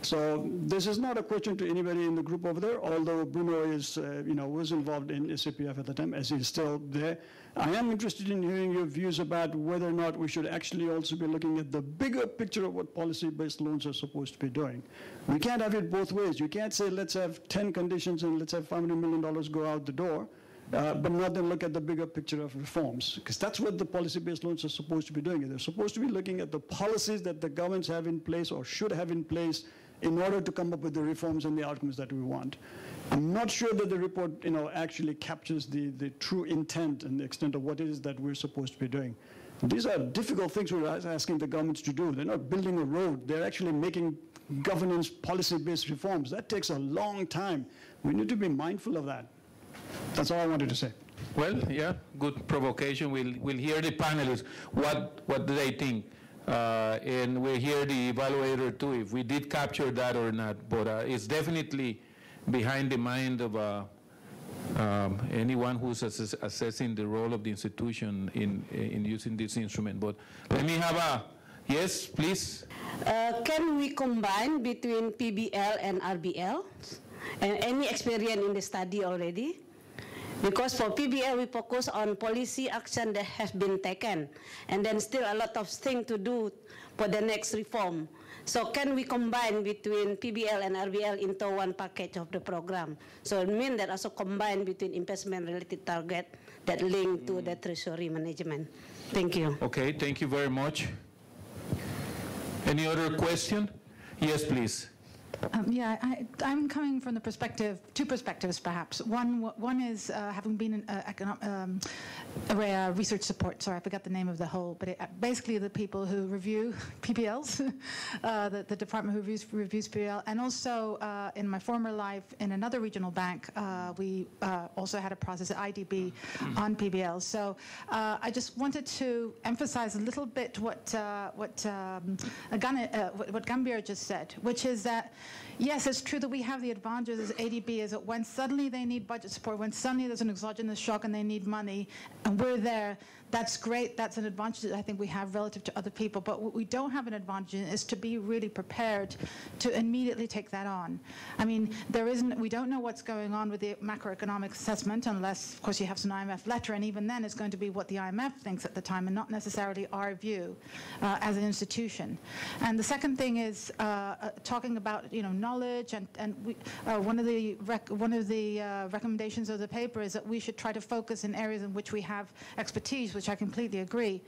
So this is not a question to anybody in the group over there, although Bruno is, was involved in SAPF at the time, as he's still there. I am interested in hearing your views about whether or not we should actually also be looking at the bigger picture of what policy-based loans are supposed to be doing. We can't have it both ways. You can't say, let's have 10 conditions and let's have $500 million go out the door, but not then look at the bigger picture of reforms, because that's what the policy-based loans are supposed to be doing. They're supposed to be looking at the policies that the governments have in place or should have in place in order to come up with the reforms and the outcomes that we want. I'm not sure that the report, actually captures the true intent and the extent of what it is that we're supposed to be doing. These are difficult things we're asking the governments to do. They're not building a road. They're actually making governance policy-based reforms. That takes a long time. We need to be mindful of that. That's all I wanted to say. Well, yeah, good provocation. We'll hear the panelists. What do they think? And we'll hear the evaluator too, if we did capture that or not. But it's definitely behind the mind of anyone who's assessing the role of the institution in using this instrument. But let me have a, yes, please. Can we combine between PBL and RBL? And any experience in the study already? Because for PBL, we focus on policy action that have been taken, and then still a lot of things to do for the next reform. So can we combine between PBL and RBL into one package of the program? So it means that also combine between investment-related target that link to the treasury management. Thank you. Okay, thank you very much. Any other question? Yes, please. I'm coming from the perspective, two perspectives perhaps. One is having been in research support, sorry, I forgot the name of the whole, but basically the people who review PBLs, the department who reviews PBL, and also in my former life in another regional bank, we also had a process at IDB on PBLs. So I just wanted to emphasize a little bit what Gambhir just said, which is that yes, it's true that we have the advantages as ADB is that when suddenly they need budget support, when suddenly there's an exogenous shock and they need money, and we're there, that's great. That's an advantage that I think we have relative to other people. But what we don't have an advantage in is to be really prepared to immediately take that on. I mean, we don't know what's going on with the macroeconomic assessment unless, of course, you have some IMF letter, and even then it's going to be what the IMF thinks at the time and not necessarily our view as an institution. And the second thing is talking about, knowledge, and one of the recommendations of the paper is that we should try to focus in areas in which we have expertise, which I completely agree.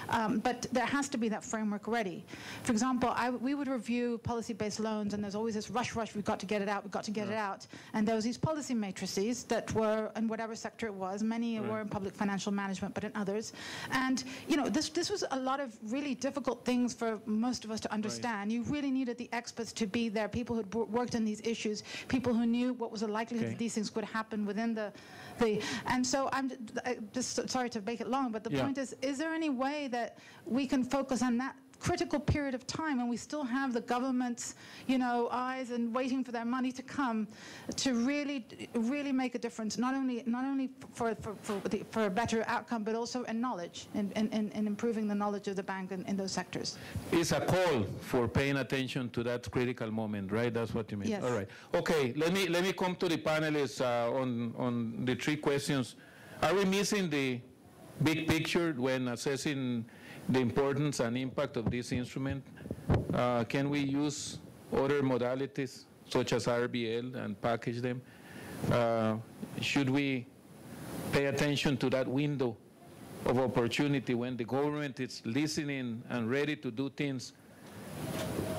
But there has to be that framework ready. For example, we would review policy-based loans, and there's always this rush, we've got to get it out, we've got to get it out. And there was these policy matrices that were in whatever sector it was. Many were in public financial management, but in others. And, this was a lot of really difficult things for most of us to understand. You really needed the experts to be there, people who'd worked on these issues, people who knew what was the likelihood that these things could happen within and so I'm just sorry to make it long, but the point is there any way that we can focus on that critical period of time when we still have the government's, eyes and waiting for their money to come to really make a difference, not only for a better outcome, but also in knowledge, in improving the knowledge of the bank in those sectors. It's a call for paying attention to that critical moment, right? That's what you mean. Yes. All right. Okay. Let me come to the panelists on the three questions. Are we missing the big picture when assessing the importance and impact of this instrument? Can we use other modalities such as RBL and package them? Should we pay attention to that window of opportunity when the government is listening and ready to do things?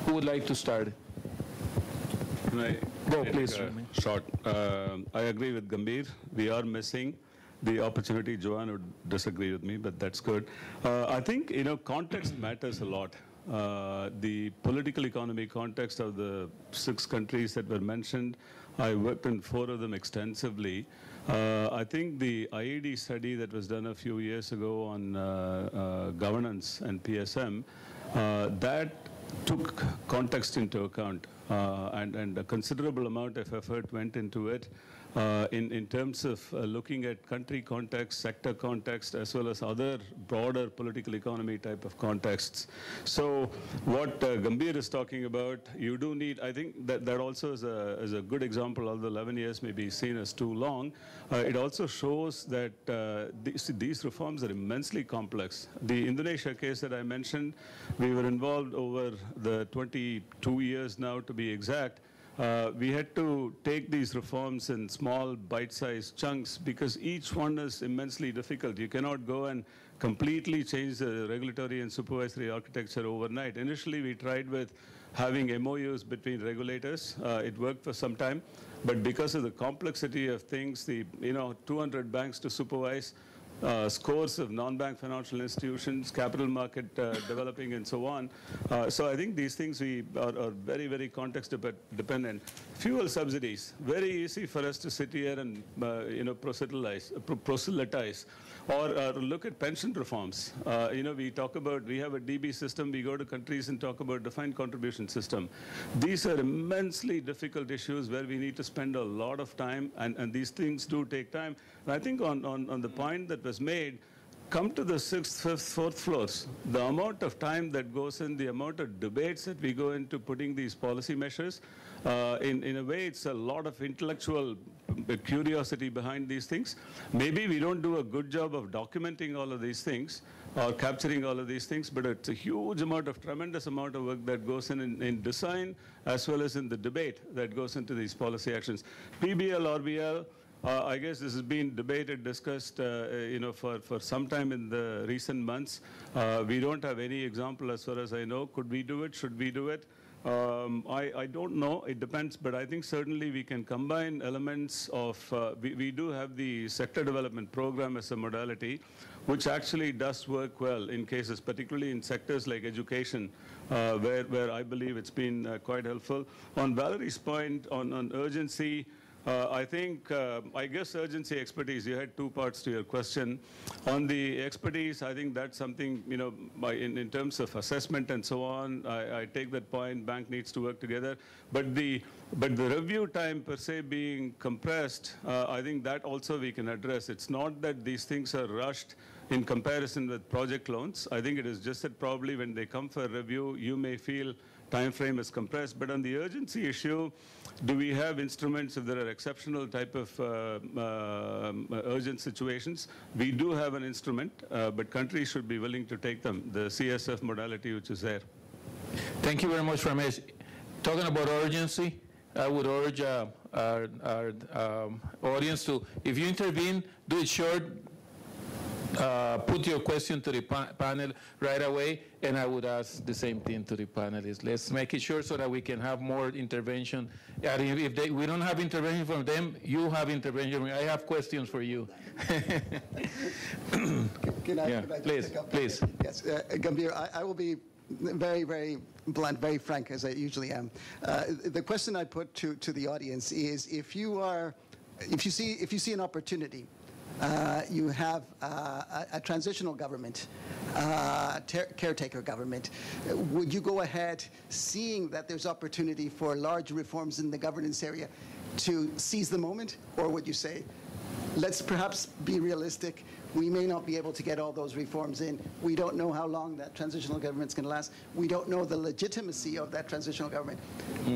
Who would like to start? Go, please. Short. I agree with Gambhir. We are missing the opportunity. Joanne would disagree with me, but that's good. I think, context matters a lot. The political economy context of the 6 countries that were mentioned, I worked in 4 of them extensively. I think the IED study that was done a few years ago on governance and PSM, that took context into account, and a considerable amount of effort went into it. in terms of looking at country context, sector context, as well as other broader political economy type of contexts. So what Gambhir is talking about, you do need, I think that also is a good example, although 11 years may be seen as too long. It also shows that these reforms are immensely complex. The Indonesia case that I mentioned, we were involved over the 22 years now to be exact. We had to take these reforms in small bite-sized chunks because each one is immensely difficult. You cannot go and completely change the regulatory and supervisory architecture overnight. Initially, we tried with having MOUs between regulators. It worked for some time, but because of the complexity of things, 200 banks to supervise, scores of non-bank financial institutions, capital market developing, and so on. So I think these things are very, very context dependent. Fuel subsidies, very easy for us to sit here and proselytize. Or look at pension reforms. We talk about, we have a DB system, we go to countries and talk about defined contribution system. These are immensely difficult issues where we need to spend a lot of time, and these things do take time. And I think on the point that was made, come to the 6th, 5th, 4th floors. The amount of time that goes in, the amount of debates that we go into putting these policy measures, in a way, it's a lot of intellectual curiosity behind these things. Maybe we don't do a good job of documenting all of these things or capturing all of these things, but it's a huge amount of, tremendous amount of work that goes in design as well as in the debate that goes into these policy actions. PBL, RBL, I guess this has been debated, discussed, for some time in the recent months. We don't have any example as far as I know. Could we do it? Should we do it? I don't know. It depends. But I think certainly we can combine elements of, we do have the sector development program as a modality, which actually does work well in cases, particularly in sectors like education, where I believe it's been quite helpful. On Valerie's point on urgency, I think, I guess urgency, expertise, you had two parts to your question. On the expertise, I think that's something, in terms of assessment and so on, I take that point, bank needs to work together. But the review time per se being compressed, I think that also we can address. It's not that these things are rushed in comparison with project loans. I think it is just that probably when they come for review, you may feel time frame is compressed. But on the urgency issue, do we have instruments if there are exceptional type of urgent situations? We do have an instrument, but countries should be willing to take them, the CSF modality which is there. Thank you very much, Ramesh. Talking about urgency, I would urge our audience to, if you intervene, do it short. Put your question to the panel right away, and I would ask the same thing to the panelists. Let's make it short so that we can have more intervention. If we don't have intervention from them, you have intervention. I have questions for you. Can I please. Yes, Gambhir, I will be very, very blunt, very frank, as I usually am. The question I put to the audience is, if you see an opportunity, you have a transitional government, caretaker government. Would you go ahead, seeing that there's opportunity for large reforms in the governance area, to seize the moment? Or would you say, let's perhaps be realistic, we may not be able to get all those reforms in. We don't know how long that transitional government's going to last. We don't know the legitimacy of that transitional government.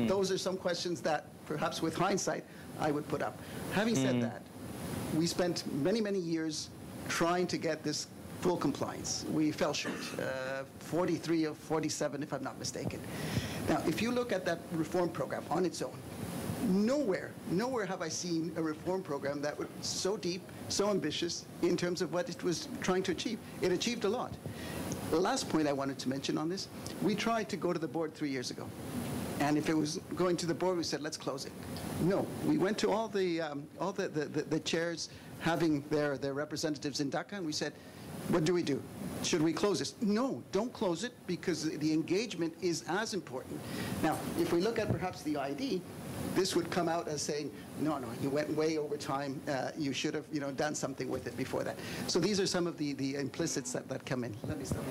Those are some questions that, perhaps with hindsight, I would put up. Having said that, we spent many, many years trying to get this full compliance. We fell short, 43 of 47, if I'm not mistaken. Now, if you look at that reform program on its own, nowhere have I seen a reform program that was so deep, so ambitious in terms of what it was trying to achieve. It achieved a lot. The last point I wanted to mention on this, we tried to go to the board 3 years ago. And if it was going to the board, we said, let's close it. No, we went to all the chairs having their representatives in Dhaka, and we said, what do we do? Should we close this? No, don't close it, because the engagement is as important. Now, if we look at perhaps the IED, this would come out as saying, no, you went way over time. You should have, done something with it before that. So these are some of the implicits that come in. Let me stop.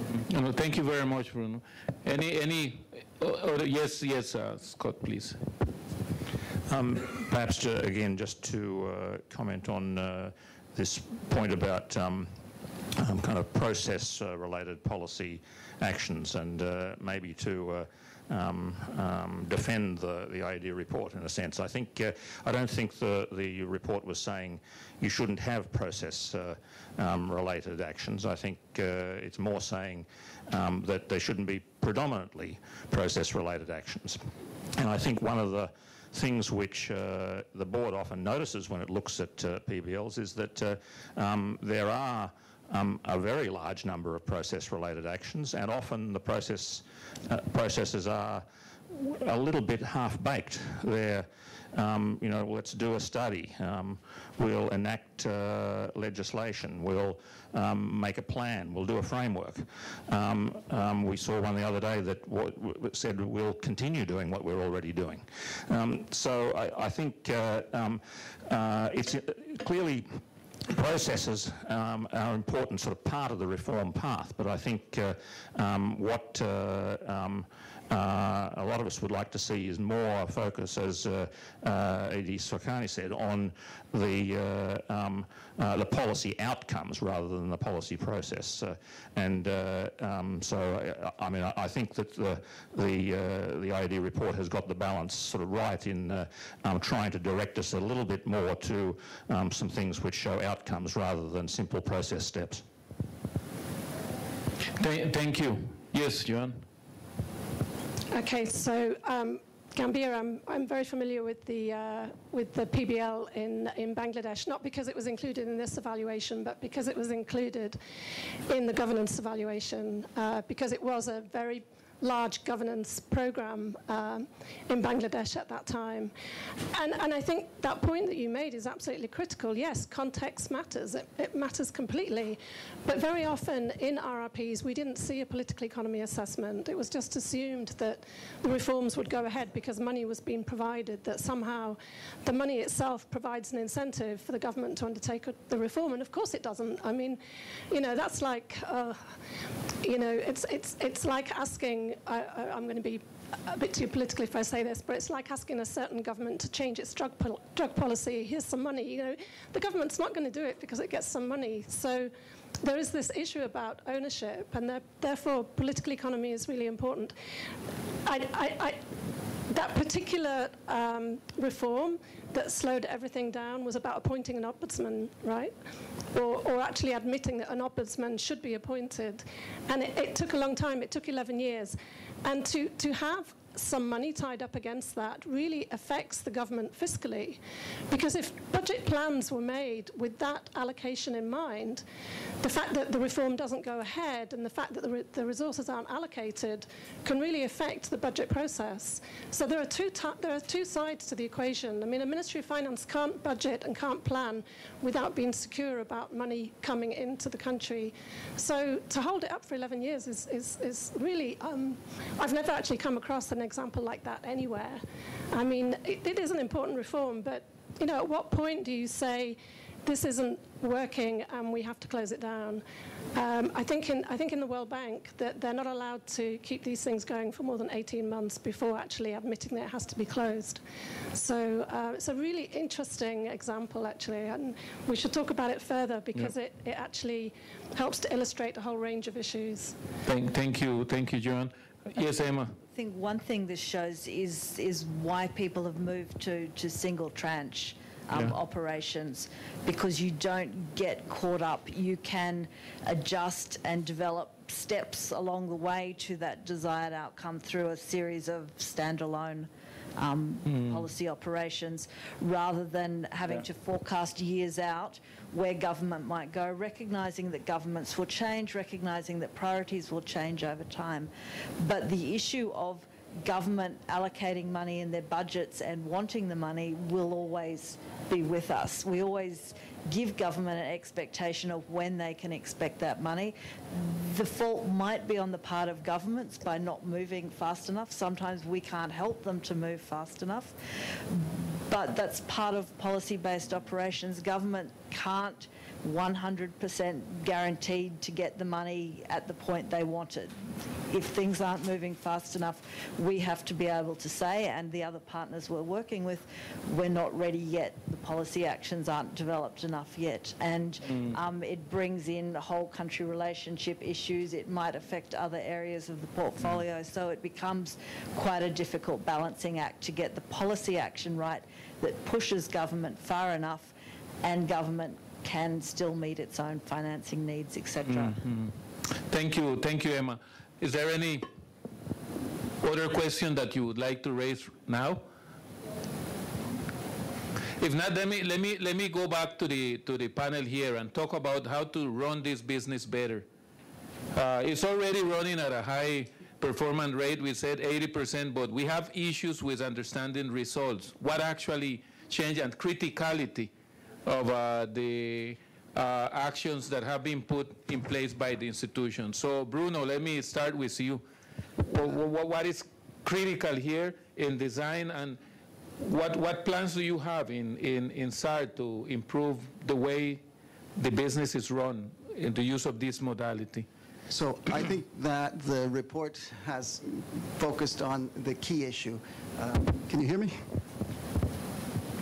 Thank you very much, Bruno. Yes, Scott, please. Perhaps, again, just to comment on this point about kind of process-related policy actions, and maybe to defend the IED report in a sense. I don't think the report was saying you shouldn't have process-related actions. I think it's more saying that there shouldn't be predominantly process-related actions. And I think one of the things which the board often notices when it looks at PBLs is that there are a very large number of process-related actions, and often the processes are a little bit half-baked. They're, let's do a study. We'll enact legislation. We'll make a plan. We'll do a framework. We saw one the other day that said we'll continue doing what we're already doing. So I think it's clearly processes are an important sort of part of the reform path, but I think what a lot of us would like to see is more focus, as AD Syurkani said, on the policy outcomes rather than the policy process. So I mean, I think that the IED report has got the balance sort of right in trying to direct us a little bit more to some things which show outcomes rather than simple process steps. Thank you. Yes, Joanne. Okay, so Gambia, I'm very familiar with the PBL in Bangladesh, not because it was included in this evaluation, but because it was included in the governance evaluation, because it was a very large governance program in Bangladesh at that time. And I think that point that you made is absolutely critical. Yes, context matters. It matters completely. But very often in RRPs, we didn't see a political economy assessment. It was just assumed that the reforms would go ahead because money was being provided, that somehow the money itself provides an incentive for the government to undertake the reform. And of course it doesn't. I mean, that's like, it's like asking, I'm going to be a bit too political if I say this, but it's like asking a certain government to change its drug policy. Here's some money. The government's not going to do it because it gets some money. So there is this issue about ownership, and therefore political economy is really important. That particular reform that slowed everything down was about appointing an ombudsman, right? Or actually admitting that an ombudsman should be appointed. And it took a long time. It took 11 years. And to have some money tied up against that really affects the government fiscally. Because if budget plans were made with that allocation in mind, the fact that the reform doesn't go ahead and the fact that the resources aren't allocated can really affect the budget process. So there are two sides to the equation. I mean, a Ministry of Finance can't budget and can't plan without being secure about money coming into the country. So to hold it up for 11 years is really, I've never actually come across an example like that anywhere. I mean, it is an important reform, but at what point do you say this isn't working and we have to close it down? I think in the World Bank that they're not allowed to keep these things going for more than 18 months before actually admitting that it has to be closed. So it's a really interesting example, actually, and we should talk about it further because it actually helps to illustrate a whole range of issues. Thank you, Joanne. Yes, Emma. I think one thing this shows is why people have moved to single tranche operations, because you don't get caught up. You can adjust and develop steps along the way to that desired outcome through a series of standalone policy operations, rather than having to forecast years out where government might go, recognising that governments will change, recognising that priorities will change over time. But the issue of government allocating money in their budgets and wanting the money will always be with us. We always give government an expectation of when they can expect that money. The fault might be on the part of governments by not moving fast enough. Sometimes we can't help them to move fast enough. But that's part of policy-based operations. Government can't 100% guaranteed to get the money at the point they wanted. If things aren't moving fast enough, we have to be able to say, and the other partners we're working with, we're not ready yet. The policy actions aren't developed enough yet. And it brings in whole country relationship issues. It might affect other areas of the portfolio. So it becomes quite a difficult balancing act to get the policy action right that pushes government far enough and government can still meet its own financing needs, etc. Thank you, Emma. Is there any other question that you would like to raise now? If not, let me go back to the panel here and talk about how to run this business better. It's already running at a high performance rate. We said 80%, but we have issues with understanding results. What actually changed and criticality of the actions that have been put in place by the institution. So Bruno, let me start with you. What is critical here in design, and what plans do you have in SAR to improve the way the business is run in the use of this modality? So I think that the report has focused on the key issue. Can you hear me?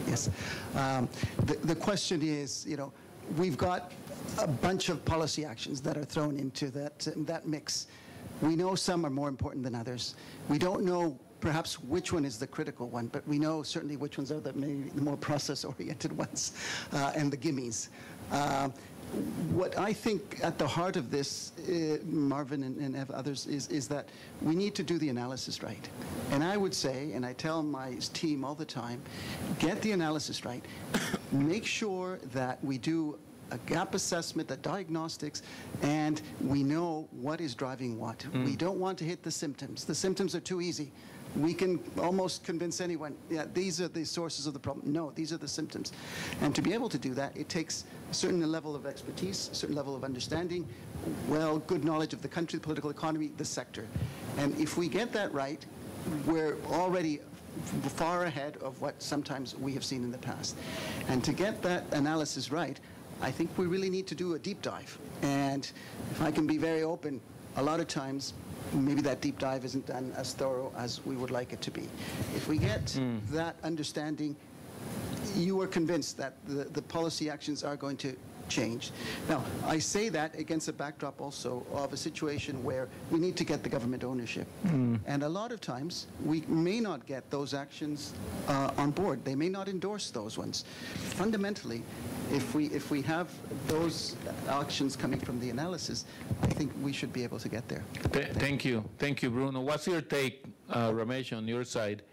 Yes. The question is, you know, we've got a bunch of policy actions that are thrown into that mix. We know some are more important than others. We don't know perhaps which one is the critical one, but we know certainly which ones are the more process-oriented ones and the gimmies. What I think at the heart of this, Marvin and others, is that we need to do the analysis right. And I would say, and I tell my team all the time, get the analysis right. Make sure that we do a gap assessment, a diagnostics, and we know what is driving what. We don't want to hit the symptoms. The symptoms are too easy. We can almost convince anyone, yeah, these are the sources of the problem. No, these are the symptoms. And to be able to do that, it takes a certain level of expertise, a certain level of understanding, well, good knowledge of the country, the political economy, the sector. And if we get that right, we're already far ahead of what sometimes we have seen in the past. And to get that analysis right, I think we really need to do a deep dive. And if I can be very open, a lot of times, maybe that deep dive isn't done as thorough as we would like it to be. If we get that understanding, you are convinced that the policy actions are going to change. Now, I say that against a backdrop also of a situation where we need to get the government ownership. And a lot of times, we may not get those actions on board. They may not endorse those ones. Fundamentally, if we have those actions coming from the analysis, I think we should be able to get there. Thank you, Bruno. What's your take, Ramesh, on your side?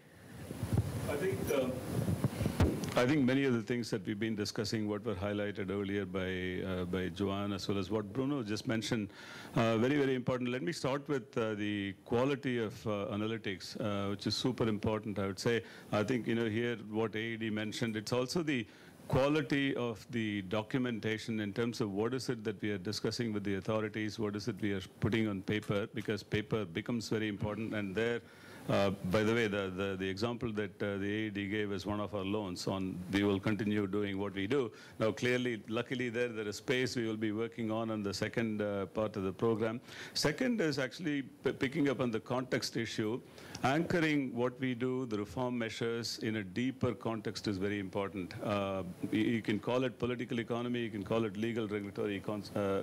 I think many of the things that we've been discussing, what were highlighted earlier by Joanne, as well as what Bruno just mentioned, very, very important. Let me start with the quality of analytics, which is super important, I would say. I think, you know, here what AED mentioned, it's also the quality of the documentation in terms of what is it that we are discussing with the authorities, what is it we are putting on paper, because paper becomes very important. And there, by the way, the example that the AED gave is one of our loans on we will continue doing what we do. Now, clearly, luckily there is space we will be working on the second part of the program. Second is actually picking up on the context issue. Anchoring what we do, the reform measures, in a deeper context is very important. You can call it political economy, you can call it legal regulatory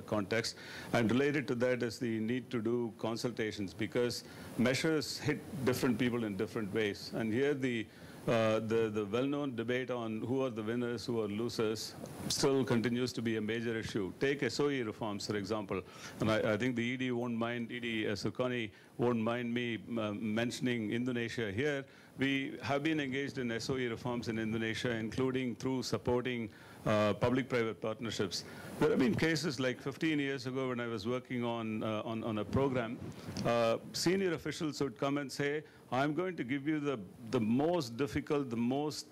context. And related to that is the need to do consultations, because measures hit different people in different ways. And here the well-known debate on who are the winners, who are losers, still continues to be a major issue. Take SOE reforms, for example. And I think the ED won't mind, Syurkani won't mind me mentioning Indonesia here. We have been engaged in SOE reforms in Indonesia, including through supporting public-private partnerships. There have been cases like 15 years ago when I was working on a program, senior officials would come and say, I'm going to give you the most difficult, the most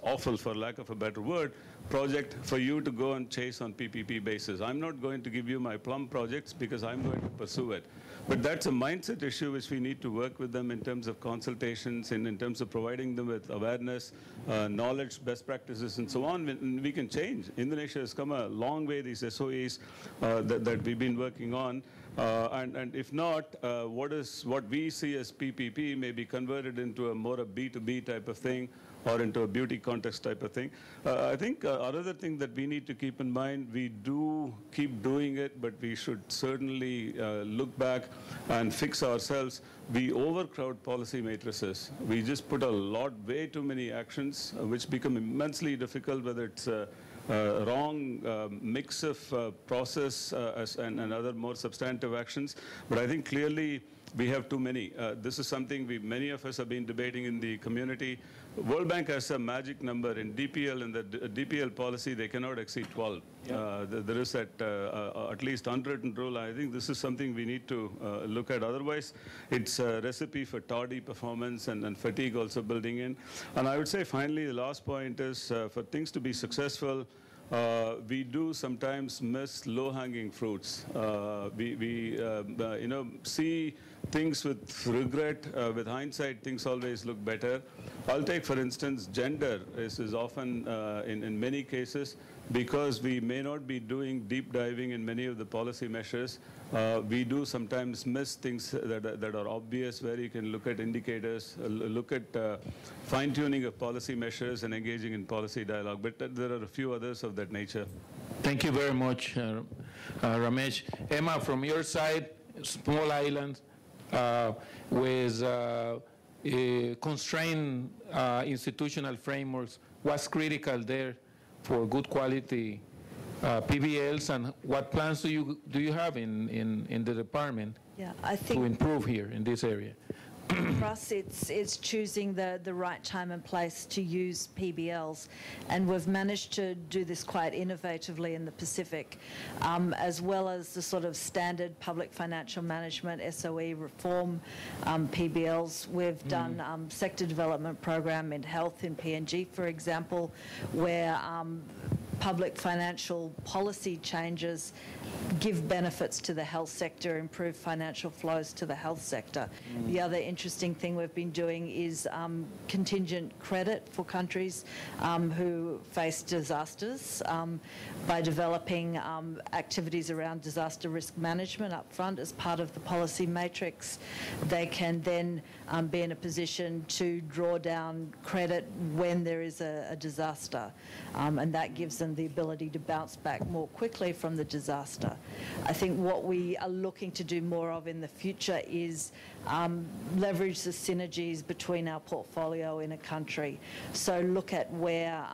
awful, for lack of a better word, project for you to go and chase on PPP basis. I'm not going to give you my plum projects because I'm going to pursue it. But that's a mindset issue which we need to work with them in terms of consultations and in terms of providing them with awareness, knowledge, best practices, and so on. We can change. Indonesia has come a long way, these SOEs that we've been working on. And if not, what we see as PPP may be converted into a more a B2B type of thing, or into a beauty context type of thing. I think another thing that we need to keep in mind, we do keep doing it, but we should certainly look back and fix ourselves. We overcrowd policy matrices. We just put way too many actions, which become immensely difficult, whether it's wrong mix of process and other more substantive actions. But I think clearly we have too many. This is something many of us have been debating in the community. World Bank has a magic number in DPL. In the DPL policy, they cannot exceed 12. Yeah. There is that at least unwritten rule. I think this is something we need to look at. Otherwise, it's a recipe for tardy performance and fatigue also building in. And I would say finally, the last point is for things to be successful, we do sometimes miss low-hanging fruits. We see things with regret. With hindsight, things always look better. I'll take, for instance, gender is often, in many cases, because we may not be doing deep diving in many of the policy measures, we do sometimes miss things that are obvious, where you can look at indicators, look at fine-tuning of policy measures and engaging in policy dialogue. But there are a few others of that nature. Thank you very much, Ramesh. Emma, from your side, small islands with constrained institutional frameworks, what's critical there for good quality PBLs, and what plans do you have in the department to improve here in this area? For us, it's choosing the right time and place to use PBLs, and we've managed to do this quite innovatively in the Pacific, as well as the sort of standard public financial management SOE reform PBLs. We've done sector development program in health in PNG, for example, where public financial policy changes give benefits to the health sector, improve financial flows to the health sector. The other interesting thing we've been doing is contingent credit for countries who face disasters by developing activities around disaster risk management up front as part of the policy matrix. They can then be in a position to draw down credit when there is a disaster, and that gives them the ability to bounce back more quickly from the disaster. I think what we are looking to do more of in the future is leverage the synergies between our portfolio in a country. So look at where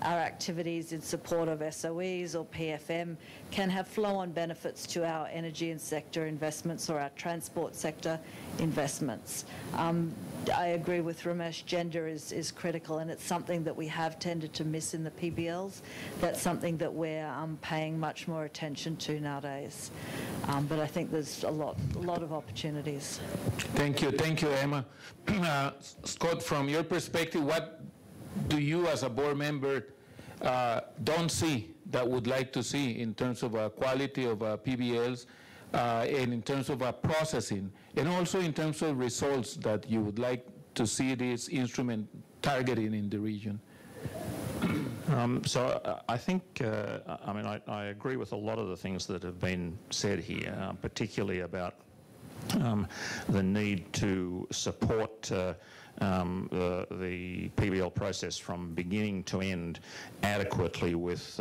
our activities in support of SOEs or PFM can have flow-on benefits to our energy and sector investments or our transport sector investments. I agree with Ramesh, gender is critical, and it's something that we have tended to miss in the PBLs. That's something that we're paying much more attention to nowadays. But I think there's a lot of opportunities. Thank you, Emma. Scott, from your perspective, what do you as a board member don't see that would like to see in terms of quality of PBLs and in terms of processing, and also in terms of results that you would like to see this instrument targeting in the region? So I think, I agree with a lot of the things that have been said here, particularly about the need to support the PBL process from beginning to end adequately with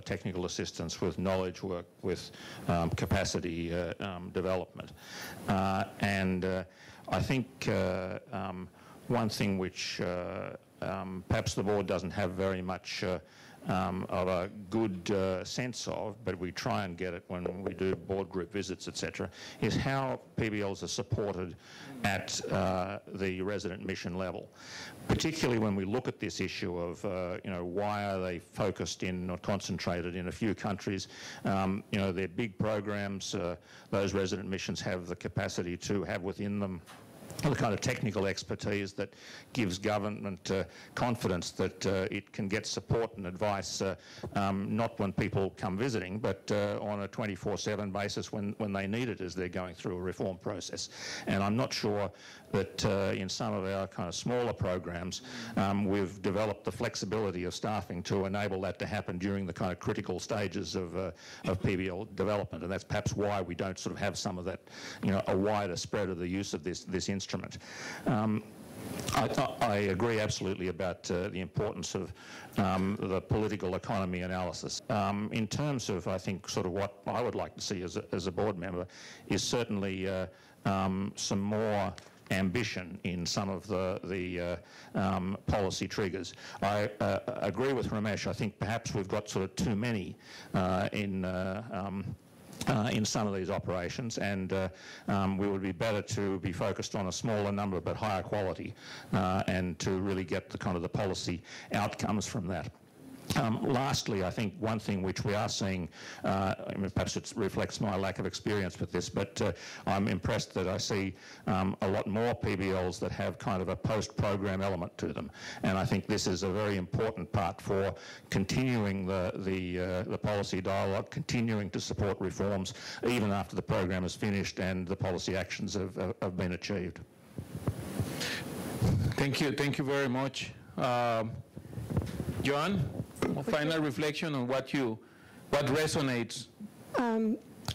technical assistance, with knowledge work, with capacity development. And I think one thing which perhaps the board doesn't have very much good sense of, but we try and get it when we do board group visits, etc., is how PBLs are supported at the resident mission level, particularly when we look at this issue of, why are they focused in or concentrated in a few countries? They're big programs. Those resident missions have the capacity to have within them the kind of technical expertise that gives government confidence that it can get support and advice, not when people come visiting, but on a 24/7 basis when they need it as they're going through a reform process. And I'm not sure that in some of our kind of smaller programs, we've developed the flexibility of staffing to enable that to happen during the kind of critical stages of PBL development. And that's perhaps why we don't sort of have some of that, a wider spread of the use of this instrument. I agree absolutely about the importance of the political economy analysis. In terms of, I think, sort of what I would like to see as a board member is certainly some more ambition in some of the policy triggers. I agree with Ramesh. I think perhaps we've got sort of too many in some of these operations, and we would be better to be focused on a smaller number but higher quality, and to really get the kind of the policy outcomes from that. Lastly, I think one thing which we are seeing, perhaps it reflects my lack of experience with this, but I'm impressed that I see a lot more PBLs that have kind of a post-program element to them. And I think this is a very important part for continuing the policy dialogue, continuing to support reforms even after the program is finished and the policy actions have been achieved. Thank you very much. Joanne, a final reflection on what resonates.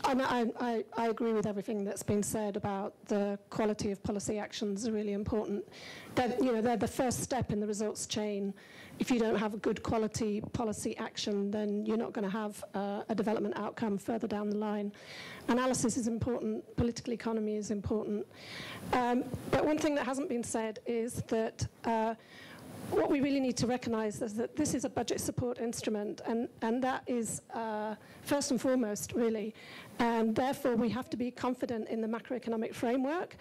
I agree with everything that's been said about the quality of policy actions are really important. They're the first step in the results chain. If you don't have a good quality policy action, then you're not going to have a development outcome further down the line. Analysis is important. Political economy is important. But one thing that hasn't been said is that what we really need to recognize is that this is a budget support instrument, and that is first and foremost, really. And therefore, we have to be confident in the macroeconomic framework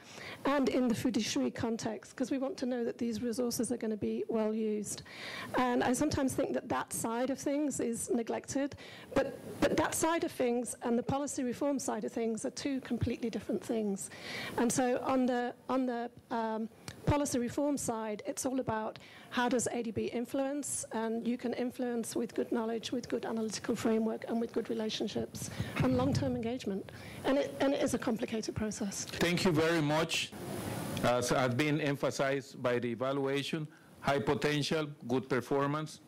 and in the fiduciary context, because we want to know that these resources are going to be well used. And I sometimes think that that side of things is neglected, but that side of things and the policy reform side of things are two completely different things. And so on the policy reform side, it's all about how does ADB influence, and you can influence with good knowledge, with good analytical framework, and with good relationships and long-term engagement. And it is a complicated process. Thank you very much. As has been emphasized by the evaluation, high potential, good performance.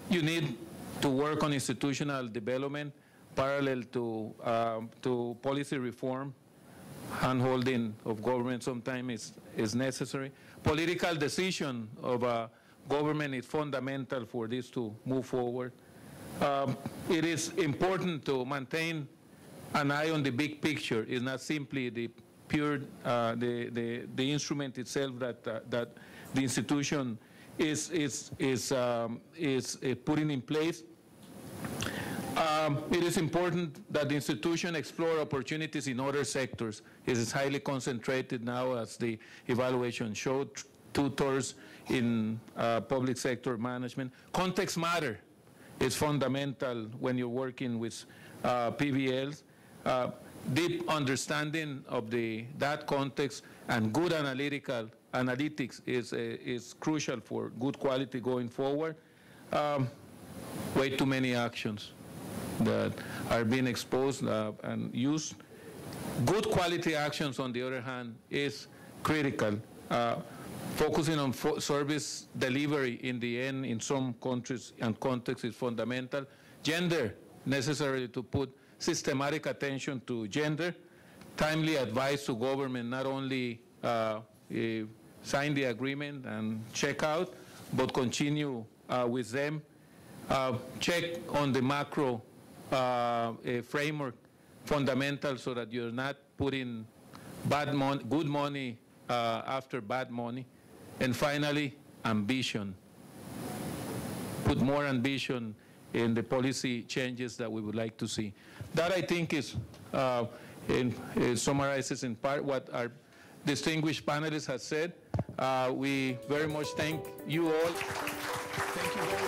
You need to work on institutional development parallel to policy reform. Hand-holding of government sometimes is necessary. Political decision of government is fundamental for this to move forward. It is important to maintain an eye on the big picture. It's not simply the pure the instrument itself that the institution is putting in place. It is important that the institution explore opportunities in other sectors. It is highly concentrated now, as the evaluation showed, 2/3 in public sector management. Context matter is fundamental when you're working with PBLs. Deep understanding of that context and good analytics is crucial for good quality going forward. Way too many actions that are being exposed and used. Good quality actions, on the other hand, is critical. Focusing on service delivery in the end in some countries and contexts is fundamental. Gender, necessary to put systematic attention to gender. Timely advice to government, not only sign the agreement and check out, but continue with them. Check on the macro framework, fundamental, so that you're not putting good money after bad money. And finally, ambition. Put more ambition in the policy changes that we would like to see. That, I think, is summarizes in part what our distinguished panelists have said. We very much thank you all. Thank you very much.